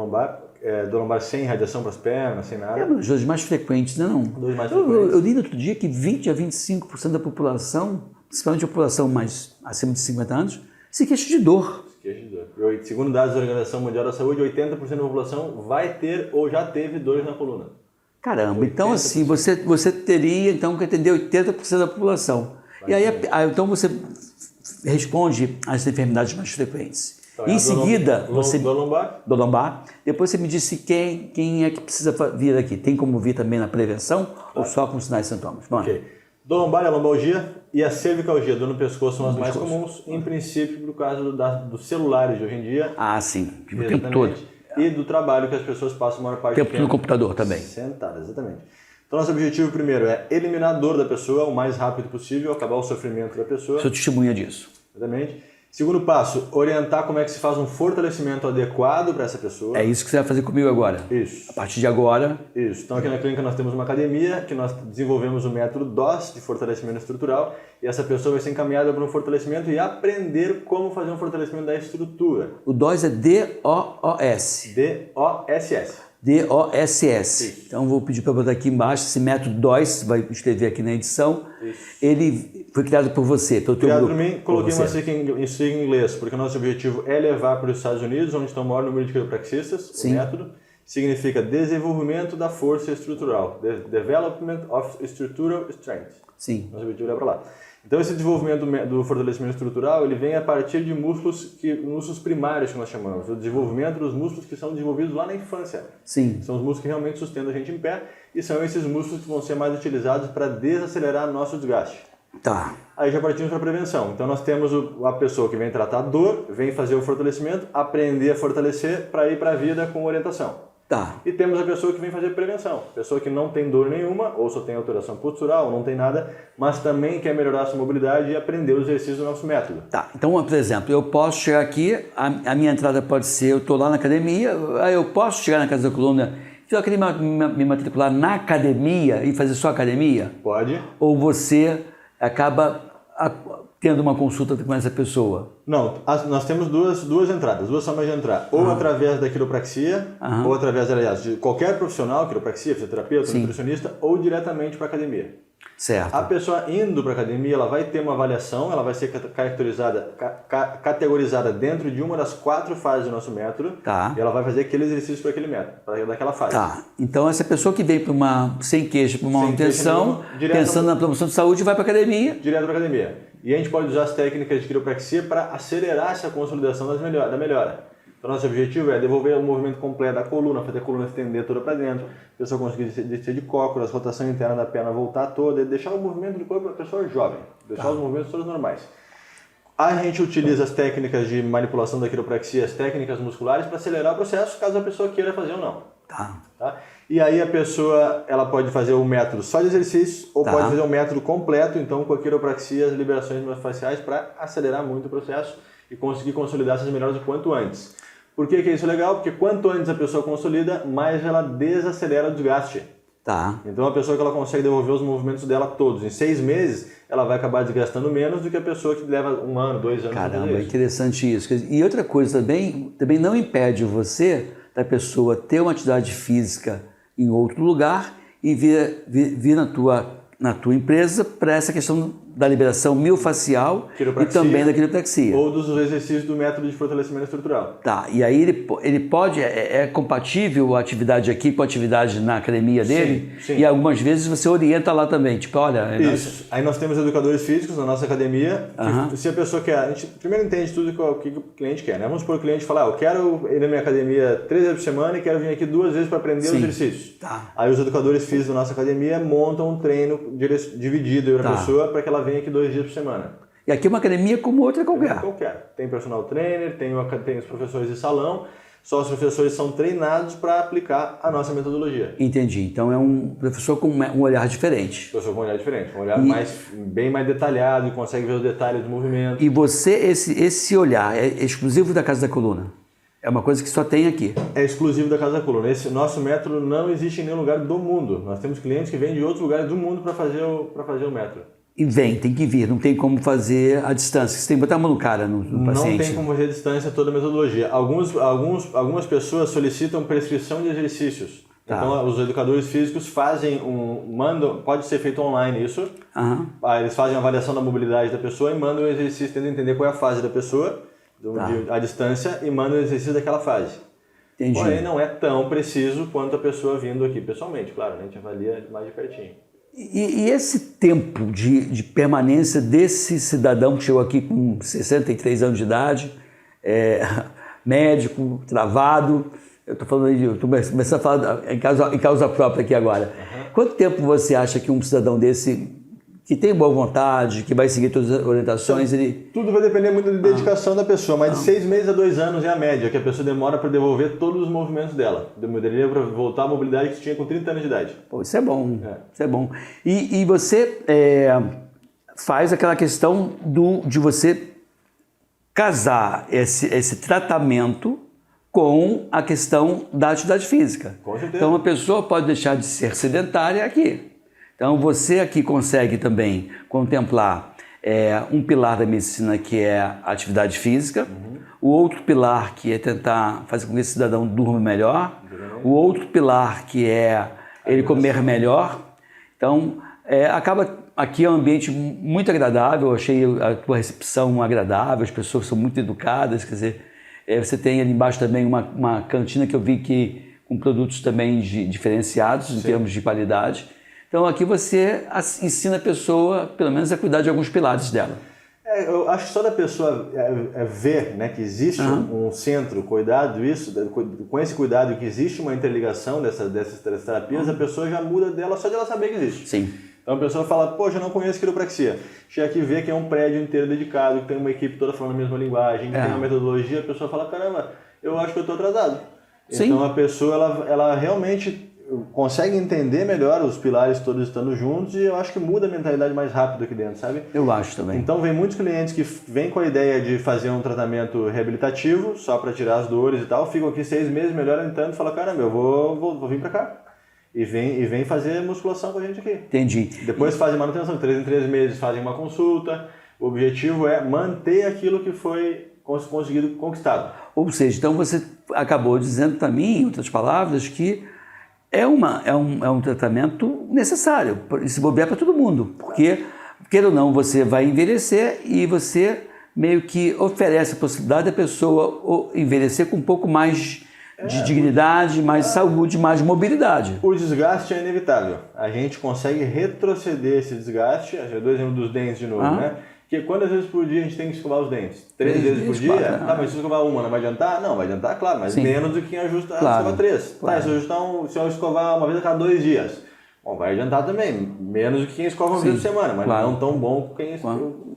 lombar sem radiação para as pernas, sem nada. É uma das dores mais frequentes, né? Não? Eu li no outro dia que 20 a 25% da população, principalmente a população mais acima de 50 anos, se queixa de dor. Segundo dados da Organização Mundial da Saúde, 80% da população vai ter ou já teve dores na coluna. Caramba, 80%. Então assim, você teria então que atender 80% da população. E aí, então você responde às enfermidades mais frequentes. Então, em seguida, você... Dor lombar. Depois você me disse quem é que precisa vir aqui. Tem como vir também na prevenção ou só com sinais e sintomas? Ok. Dor lombar, a lombalgia e a cervicalgia, dor no pescoço são as mais comuns, em princípio, por causa dos celulares de hoje em dia. Sim, o tempo todo. E do trabalho que as pessoas passam a maior parte do tempo no computador também. Sentadas, exatamente. Então, nosso objetivo primeiro é eliminar a dor da pessoa o mais rápido possível, acabar o sofrimento da pessoa. Sou testemunha disso. Exatamente. Segundo passo, orientar como é que se faz um fortalecimento adequado para essa pessoa. É isso que você vai fazer comigo agora. Isso. A partir de agora. Isso. Então aqui na clínica nós temos uma academia que nós desenvolvemos o método DOS, de fortalecimento estrutural, e essa pessoa vai ser encaminhada para um fortalecimento e aprender como fazer um fortalecimento da estrutura. O DOS é D-O-O-S. D-O-S-S. D-O-S-S. Então vou pedir para botar aqui embaixo esse método DOS, vai escrever aqui na edição. Isso. Ele foi criado por você, pelo teu criado grupo. Por mim, coloquei uma sigla em inglês, porque o nosso objetivo é levar para os Estados Unidos, onde está o maior número de quiropraxistas. Sim. O método significa desenvolvimento da força estrutural, development of structural strength. Sim. Nosso objetivo é para lá. Então esse desenvolvimento do fortalecimento estrutural, ele vem a partir de músculos primários que nós chamamos, o desenvolvimento dos músculos que são desenvolvidos lá na infância. Sim. São os músculos que realmente sustentam a gente em pé e são esses músculos que vão ser mais utilizados para desacelerar nosso desgaste. Tá. Aí já partimos para a prevenção. Então nós temos a pessoa que vem tratar a dor, vem fazer o fortalecimento, aprender a fortalecer para ir para a vida com orientação. Tá. E temos a pessoa que vem fazer prevenção. Pessoa que não tem dor nenhuma, ou só tem alteração postural, ou não tem nada, mas também quer melhorar a sua mobilidade e aprender os exercícios do nosso método. Tá. Então, por exemplo, eu posso chegar aqui, a minha entrada pode ser, eu estou lá na academia, aí eu posso chegar na Casa da Coluna, eu queria me matricular na academia e fazer só academia? Pode. Ou você acaba tendo uma consulta com essa pessoa? Não, nós temos duas entradas, duas formas de entrar. Ou através da quiropraxia, ou através, aliás, de qualquer profissional, quiropraxia, fisioterapeuta, nutricionista, ou diretamente para a academia. Certo. A pessoa indo para a academia, ela vai ter uma avaliação, ela vai ser categorizada dentro de uma das 4 fases do nosso método, Tá. E ela vai fazer aquele exercício para aquele método, para daquela fase. Tá. Então, essa pessoa que veio sem queixa, para uma manutenção, pensando na promoção de saúde, vai para a academia. Direto para a academia. E a gente pode usar as técnicas de quiropraxia para acelerar essa consolidação da melhora. Então, nosso objetivo é devolver o movimento completo da coluna, fazer a coluna estender toda para dentro, a pessoa conseguir descer de cócoras, a rotação interna da perna voltar toda, e deixar o movimento do corpo da pessoa jovem, deixar os movimentos todos normais. A gente utiliza as técnicas de manipulação da quiropraxia, as técnicas musculares, para acelerar o processo, caso a pessoa queira fazer ou não. Tá? E aí a pessoa ela pode fazer o método só de exercícios, ou pode fazer o método completo, então com a quiropraxia, as liberações miofasciais, para acelerar muito o processo e conseguir consolidar essas melhoras o quanto antes. Por que isso é legal? Porque quanto antes a pessoa consolida, mais ela desacelera o desgaste. Tá. Então a pessoa que ela consegue devolver os movimentos dela todos em 6 meses, ela vai acabar desgastando menos do que a pessoa que leva 1 ano, 2 anos. Caramba, é interessante isso. E outra coisa também não impede da pessoa ter uma atividade física em outro lugar e vir na tua empresa para essa questão da liberação miofascial e também da quiropraxia. Ou dos exercícios do método de fortalecimento estrutural. Tá, e aí ele pode, é compatível a atividade aqui com a atividade na academia dele? Sim. E algumas vezes você orienta lá também, tipo, olha... Isso, aí nós temos educadores físicos na nossa academia, que, se a pessoa quer, a gente primeiro entende tudo que o cliente quer, né? Vamos supor que o cliente falar, eu quero ir na minha academia 3 vezes por semana e quero vir aqui 2 vezes para aprender os exercícios. Tá. Aí os educadores físicos da nossa academia montam um treino dividido para a pessoa para que ela venha aqui 2 dias por semana. E aqui é uma academia como outra qualquer. Qualquer. Tem personal trainer, tem os professores de salão, só os professores são treinados para aplicar a nossa metodologia. Entendi. Então é um professor com um olhar diferente. Professor com um olhar diferente, um olhar bem mais detalhado, e consegue ver os detalhes do movimento. E você, esse olhar é exclusivo da Casa da Coluna? É uma coisa que só tem aqui? É exclusivo da Casa da Coluna. Esse nosso método não existe em nenhum lugar do mundo. Nós temos clientes que vêm de outros lugares do mundo para fazer o método. E tem que vir, não tem como fazer a distância. Você tem que botar a mão no cara, no paciente. Não tem como fazer a distância toda a metodologia. Algumas pessoas solicitam prescrição de exercícios. Tá. Então, os educadores físicos fazem pode ser feito online isso. Eles fazem a avaliação da mobilidade da pessoa e mandam o exercício, tentando entender qual é a fase da pessoa, a distância, e mandam o exercício daquela fase. Entendi. Porém, não é tão preciso quanto a pessoa vindo aqui pessoalmente, claro, a gente avalia mais de pertinho. E esse tempo de permanência desse cidadão que chegou aqui com 63 anos de idade, médico, travado, eu estou começando a falar em causa própria aqui agora. Quanto tempo você acha que um cidadão desse, que tem boa vontade, que vai seguir todas as orientações, Tudo vai depender muito da dedicação da pessoa, mas de 6 meses a 2 anos é a média que a pessoa demora para devolver todos os movimentos dela. Demoraria para voltar à mobilidade que tinha com 30 anos de idade. Pô, isso é bom, isso é bom. E você faz aquela questão de você casar esse tratamento com a questão da atividade física. Com certeza. Então, a pessoa pode deixar de ser sedentária aqui. Então, você aqui consegue também contemplar um pilar da medicina que é a atividade física, o outro pilar que é tentar fazer com que esse cidadão durma melhor, o outro pilar que é ele comer melhor. Então, acaba aqui é um ambiente muito agradável, eu achei a tua recepção agradável, as pessoas são muito educadas, quer dizer, você tem ali embaixo também uma cantina que eu vi que com produtos também diferenciados em termos de qualidade. Então aqui você ensina a pessoa, pelo menos, a cuidar de alguns pilares dela. Eu acho que só da pessoa ver, né, que existe um centro cuidado com esse cuidado que existe uma interligação dessas terapias, a pessoa já muda dela só de ela saber que existe. Sim. Então a pessoa fala, poxa, eu não conheço quiropraxia. Chega aqui e vê que é um prédio inteiro dedicado, que tem uma equipe toda falando a mesma linguagem, que tem uma metodologia, a pessoa fala, caramba, eu acho que eu estou atrasado. Sim. Então a pessoa, ela realmente consegue entender melhor os pilares todos estando juntos e eu acho que muda a mentalidade mais rápido aqui dentro, sabe? Eu acho também. Então vem muitos clientes que vêm com a ideia de fazer um tratamento reabilitativo, só para tirar as dores e tal, ficam aqui 6 meses, melhoram tanto, falam, caramba, eu vou vir para cá. E vem fazer musculação com a gente aqui. Entendi. Depois fazem manutenção, de 3 em 3 meses fazem uma consulta, O objetivo é manter aquilo que foi conseguido conquistado. Ou seja, então você acabou dizendo para mim, em outras palavras, que é um tratamento necessário, se bobear para todo mundo, porque, queira ou não, você vai envelhecer e você meio que oferece a possibilidade da pessoa envelhecer com um pouco mais de dignidade, mais saúde, mais mobilidade. O desgaste é inevitável. A gente consegue retroceder esse desgaste. Eu dou o exemplo dos dentes de novo, né? Porque quantas vezes por dia a gente tem que escovar os dentes? 3 vezes por dia? Tá, mas se eu escovar uma, não vai adiantar? Não, vai adiantar, claro, mas menos do que escovar 3. Tá, se eu escovar uma vez a cada 2 dias, bom, vai adiantar também, menos do que quem escova uma vez por semana, mas não tão bom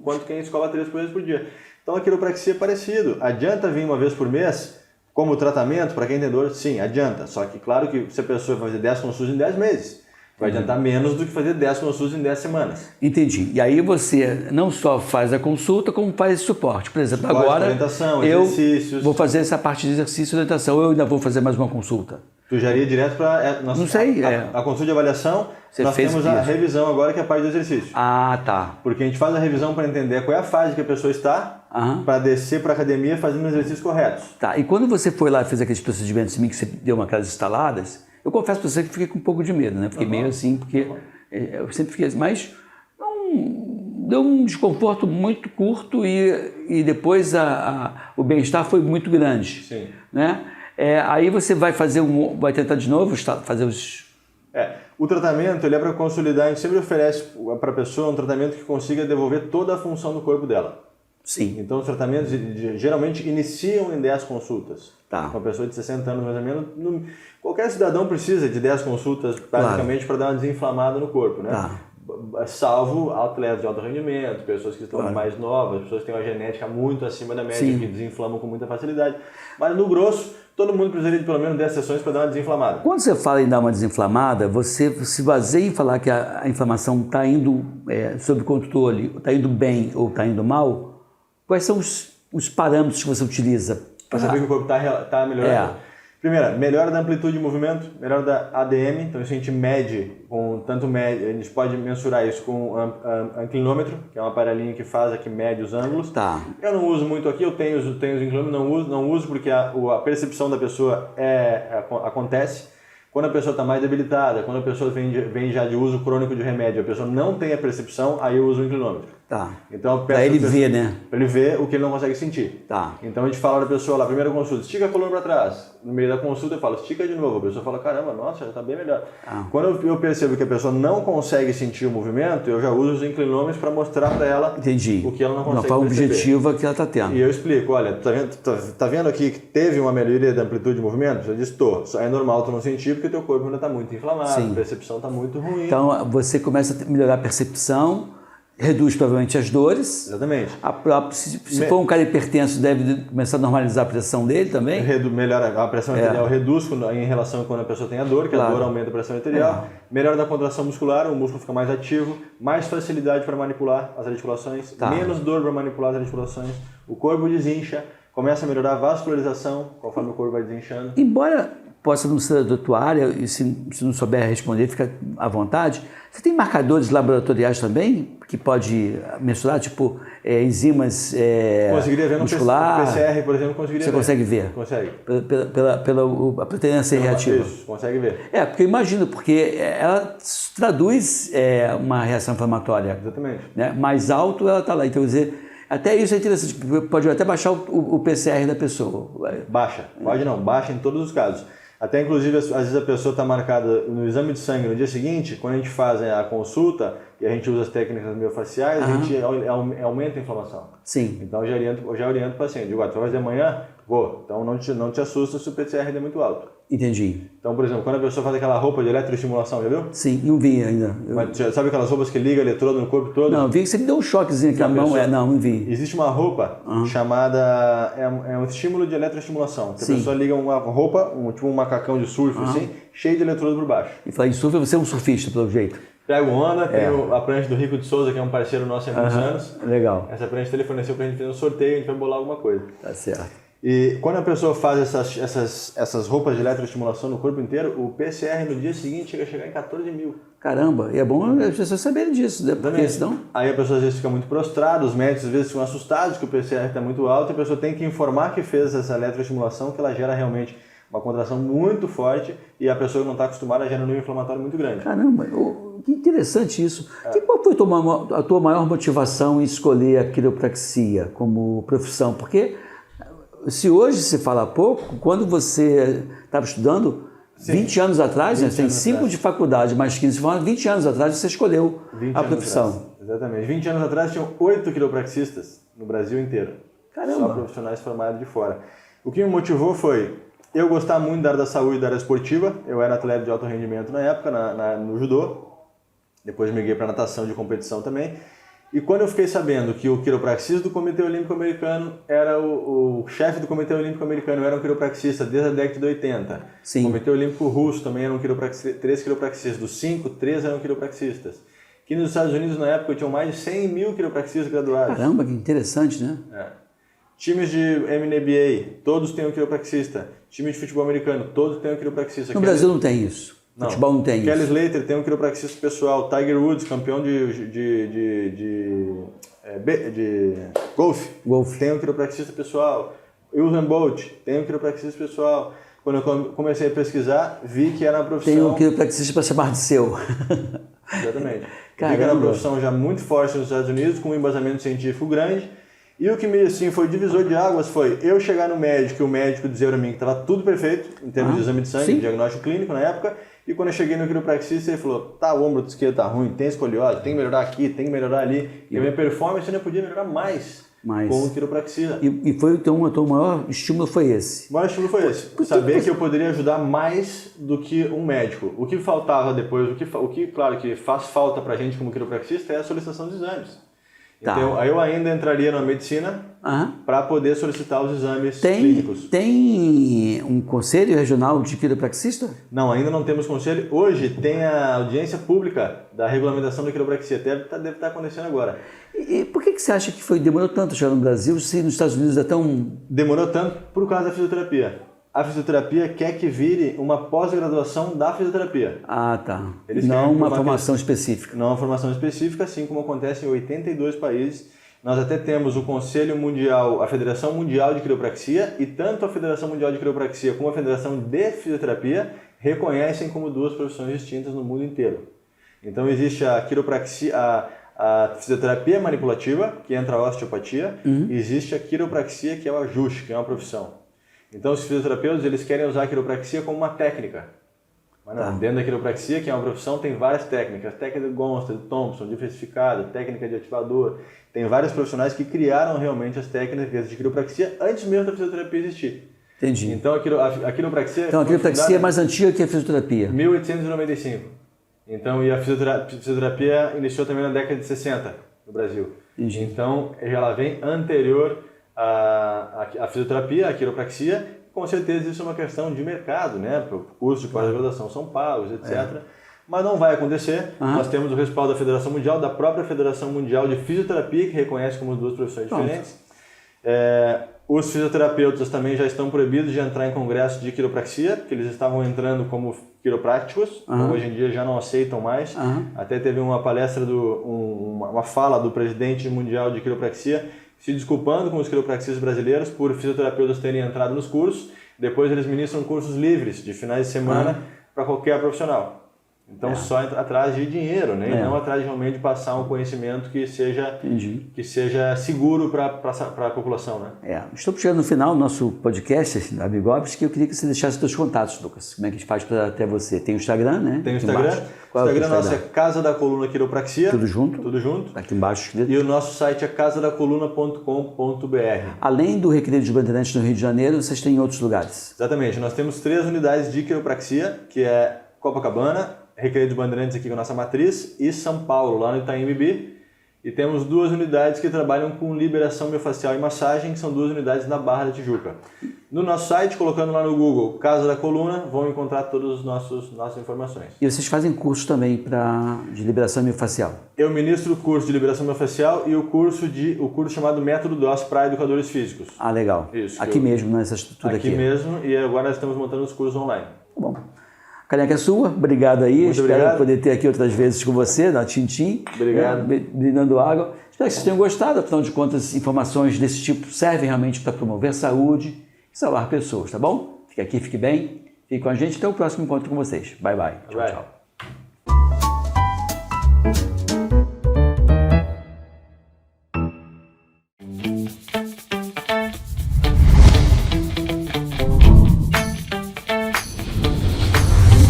quanto quem escova 3 vezes por dia. Então a quiropraxia é parecido. Adianta vir uma vez por mês como tratamento para quem tem dor? Sim, adianta. Só que claro que se a pessoa vai fazer 10 consultas em 10 meses, vai adiantar menos do que fazer 10 consultas em 10 semanas. Entendi. E aí você não só faz a consulta, como faz esse suporte. Por exemplo, Suporte, agora orientação, eu exercícios. vou fazer essa parte de exercício e orientação. Eu ainda vou fazer mais uma consulta. Tu já iria direto para... Não sei. A consulta de avaliação, nós temos a revisão agora, que é a parte do exercício. Ah, tá. Porque a gente faz a revisão para entender qual é a fase que a pessoa está, para descer para a academia fazendo os exercícios corretos. Tá. E quando você foi lá e fez aqueles procedimentos em mim, que você deu aquelas instaladas, eu confesso para você que fiquei com um pouco de medo, né? Fiquei meio assim, porque eu sempre fiquei assim, mas deu um desconforto muito curto e depois o bem-estar foi muito grande. Sim. Né? Aí você vai vai tentar de novo fazer os... O tratamento ele é para consolidar, a gente sempre oferece para a pessoa um tratamento que consiga devolver toda a função do corpo dela. Sim. Então os tratamentos geralmente iniciam em 10 consultas. Tá. Uma pessoa de 60 anos mais ou menos, qualquer cidadão precisa de 10 consultas basicamente para dar uma desinflamada no corpo, né? Tá. Salvo atletas de alto rendimento, pessoas que estão mais novas, pessoas que têm uma genética muito acima da média, que desinflamam com muita facilidade. Mas no grosso, todo mundo precisaria de pelo menos 10 sessões para dar uma desinflamada. Quando você fala em dar uma desinflamada, você se baseia em falar que a inflamação está indo sob controle, está indo bem ou está indo mal? Quais são os parâmetros que você utiliza? Para saber que o corpo está melhorando? Primeiro, melhora da amplitude de movimento, melhora da ADM, então isso a gente mede, a gente pode mensurar isso com a inclinômetro, que é um aparelhinho que mede os ângulos. Tá. Eu não uso muito aqui, eu tenho os inclinômetros, não uso porque a percepção da pessoa acontece. Quando a pessoa está mais debilitada, quando a pessoa vem já de uso crônico de remédio, a pessoa não tem a percepção, aí eu uso o inclinômetro. Tá. Então, para ele ver, né? Para ele ver o que ele não consegue sentir. Tá. Então a gente fala para a pessoa lá, primeira consulta, estica a coluna para trás. No meio da consulta eu falo, estica de novo. A pessoa fala, caramba, nossa, já está bem melhor. Quando eu percebo que a pessoa não consegue sentir o movimento, eu já uso os inclinômetros para mostrar para ela o que ela não consegue perceber. De uma forma objetiva que ela está tendo. E eu explico, olha, tá vendo aqui que teve uma melhoria da amplitude de movimento? Eu disse, é normal tu não sentir porque teu corpo ainda está muito inflamado, a percepção está muito ruim. Então você começa a melhorar a percepção, reduz provavelmente as dores. Exatamente. Se for um cara hipertenso, deve começar a normalizar a pressão dele também. Melhora a pressão arterial, reduz em relação a quando a pessoa tem a dor, que a dor aumenta a pressão arterial. Melhora da contração muscular, o músculo fica mais ativo, mais facilidade para manipular as articulações, menos dor para manipular as articulações, o corpo desincha, começa a melhorar a vascularização conforme o corpo vai desinchando. Embora possa não ser da tua área, e se não souber responder, fica à vontade. Você tem marcadores laboratoriais também que pode mensurar, tipo enzimas conseguiria ver muscular? No PCR, por exemplo, conseguiria ver. Você consegue ver? Consegue. Pela proteína C reativa. Isso, consegue ver. Porque eu imagino, porque ela traduz uma reação inflamatória. Exatamente. Né? Mais alto ela está lá. Então, quer dizer, até isso é interessante. Pode até baixar o PCR da pessoa. Baixa. Pode não. Baixa em todos os casos. Até, inclusive, às vezes a pessoa está marcada no exame de sangue no dia seguinte, quando a gente faz a consulta e a gente usa as técnicas miofaciais, a gente aumenta a inflamação. Sim. Então, eu já oriento o paciente. Digo, tu vai fazer amanhã? Vou. Então, não te assusta se o PCR é muito alto. Entendi. Então, por exemplo, quando a pessoa faz aquela roupa de eletroestimulação, já viu? Sim, não vi ainda. Mas, sabe aquelas roupas que ligam eletrodo no corpo todo? Não, vi que você me deu um choquezinho aqui na mão. Não vi. Existe uma roupa chamada... É um estímulo de eletroestimulação. Que a pessoa liga uma roupa, tipo um macacão de surf, assim, cheio de eletrodo por baixo. E falar em surf, você é um surfista, pelo jeito. Pego onda, tenho a prancha do Rico de Souza, que é um parceiro nosso há muitos anos. Legal. Essa prancha ele forneceu pra gente fazer um sorteio, a gente vai bolar alguma coisa. Tá certo. E quando a pessoa faz essas roupas de eletroestimulação no corpo inteiro, o PCR no dia seguinte chega a chegar em 14 mil. Caramba, e é bom as pessoas saberem disso, né? Porque senão... Aí a pessoa às vezes fica muito prostrada, os médicos às vezes ficam assustados que o PCR está muito alto, e a pessoa tem que informar que fez essa eletroestimulação, que ela gera realmente uma contração muito forte e a pessoa que não está acostumada gera um nível inflamatório muito grande. Caramba, que interessante isso. Qual foi a tua maior motivação em escolher a quiropraxia como profissão? Porque se hoje se fala pouco, quando você estava estudando, 20 anos atrás, né, tem 5 de faculdade, mais 15 de faculdade, 20 anos atrás você escolheu a profissão. Atrás, exatamente. 20 anos atrás tinham 8 quiropraxistas no Brasil inteiro. Caramba. Só profissionais formados de fora. O que me motivou foi eu gostar muito da área da saúde e da área esportiva. Eu era atleta de alto rendimento na época, no judô. Depois migrei para natação de competição também. E quando eu fiquei sabendo que o quiropraxista do Comitê Olímpico Americano era o chefe do Comitê Olímpico Americano, era um quiropraxista desde a década de 80. Sim. O Comitê Olímpico Russo também era um 3 quiropraxistas. Dos 5, 3 eram quiropraxistas. Aqui nos Estados Unidos, na época, tinham mais de 100 mil quiropraxistas graduados. Caramba, que interessante, né? Times de MNBA, todos têm um quiropraxista. Time de futebol americano, todos têm um quiropraxista. No Brasil não tem isso. Não. Futebol não tem Kelly isso. Slater tem um quiropraxista pessoal. Tiger Woods, campeão de golfe, tem um quiropraxista pessoal. Usain Bolt tem um quiropraxista pessoal. Quando eu comecei a pesquisar, vi que era uma profissão... Tem um quiropraxista para chamar de seu. Exatamente. Caramba. Vi que era uma profissão já muito forte nos Estados Unidos, com um embasamento científico grande. E o que me assim, foi divisor de águas foi eu chegar no médico e o médico dizer para mim que estava tudo perfeito, em termos de exame de sangue, diagnóstico clínico na época. E quando eu cheguei no quiropraxista, ele falou, tá, o ombro esquerdo tá ruim, tem escoliose, tem que melhorar aqui, tem que melhorar ali. E a minha performance ainda podia melhorar mais com o quiropraxia. E foi então, o teu maior estímulo foi esse? O maior estímulo foi esse. Saber que eu poderia ajudar mais do que um médico. O que faltava depois, o que claro que faz falta pra gente como quiropraxista é a solicitação de exames. Então, aí eu ainda entraria na medicina para poder solicitar os exames clínicos. Tem um conselho regional de quiropraxista? Não, ainda não temos conselho. Hoje tem a audiência pública da regulamentação da quiropraxia. Deve estar acontecendo agora. E por que você acha que demorou tanto chegar no Brasil se nos Estados Unidos é tão... Demorou tanto por causa da fisioterapia. A fisioterapia quer que vire uma pós-graduação da fisioterapia. Ah, tá. Eles não uma formação específica. Não uma formação específica, assim como acontece em 82 países. Nós até temos o Conselho Mundial, a Federação Mundial de Quiropraxia, e tanto a Federação Mundial de Quiropraxia como a Federação de Fisioterapia reconhecem como duas profissões distintas no mundo inteiro. Então existe a quiropraxia, a fisioterapia manipulativa, que entra a osteopatia, e existe a quiropraxia, que é o ajuste, que é uma profissão. Então, os fisioterapeutas eles querem usar a quiropraxia como uma técnica. Mas não, dentro da quiropraxia, que é uma profissão, tem várias técnicas. Técnica de Gonsta, de Thompson, diversificada, técnica de ativador. Tem vários profissionais que criaram realmente as técnicas de quiropraxia antes mesmo da fisioterapia existir. Entendi. Então, a quiropraxia... Então, a quiropraxia é mais antiga que a fisioterapia. 1895. Então, e a fisioterapia iniciou também na década de 60 no Brasil. Entendi. Então, ela vem anterior a fisioterapia, a quiropraxia, com certeza isso é uma questão de mercado, né? Cursos de pós-graduação são pagos, etc. Mas não vai acontecer. Nós temos o respaldo da Federação Mundial, da própria Federação Mundial de Fisioterapia, que reconhece como duas profissões diferentes. Os fisioterapeutas também já estão proibidos de entrar em congressos de quiropraxia, porque eles estavam entrando como quiropráticos, hoje em dia já não aceitam mais. Até teve uma palestra, uma fala do presidente mundial de quiropraxia, se desculpando com os quiropraxistas brasileiros por fisioterapeutas terem entrado nos cursos. Depois eles ministram cursos livres de finais de semana para qualquer profissional. Então só atrás de dinheiro, né? E não atrás de realmente passar um conhecimento que seja seguro para a população, né? Estou chegando no final do nosso podcast da Bigobs, que eu queria que você deixasse os seus contatos, Lucas. Como é que a gente faz para até você? Tem o Instagram, né? Tem o Instagram. O Instagram nosso é Casa da Coluna Quiropraxia. Tudo junto? Tudo junto. Aqui embaixo. E o nosso site é casadacoluna.com.br. Além do Recreio dos Bandeirantes no Rio de Janeiro, vocês têm em outros lugares? Exatamente. Nós temos 3 unidades de quiropraxia, que é Copacabana, Recreio dos Bandeirantes aqui com a nossa matriz, e São Paulo, lá no Itaim Bibi. E temos 2 unidades que trabalham com liberação miofascial e massagem, que são 2 unidades na Barra da Tijuca. No nosso site, colocando lá no Google Casa da Coluna, vão encontrar todas as nossas informações. E vocês fazem curso também de liberação miofascial? Eu ministro o curso de liberação miofascial e o curso chamado Método DOS para Educadores Físicos. Ah, legal. Isso. Aqui mesmo, nessa estrutura aqui. Aqui mesmo, e agora nós estamos montando os cursos online. Tá bom. caneca é sua, obrigado aí. Muito Espero obrigado. poder ter aqui outras vezes com você, na Tintim. Obrigado. Brindando água. Espero que vocês tenham gostado, afinal de contas, informações desse tipo servem realmente para promover a saúde e salvar pessoas, tá bom? Fique aqui, fique bem, fique com a gente, até o próximo encontro com vocês. Bye, bye. Tchau, Bye. tchau.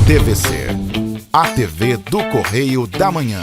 TVC, a TV do Correio da Manhã.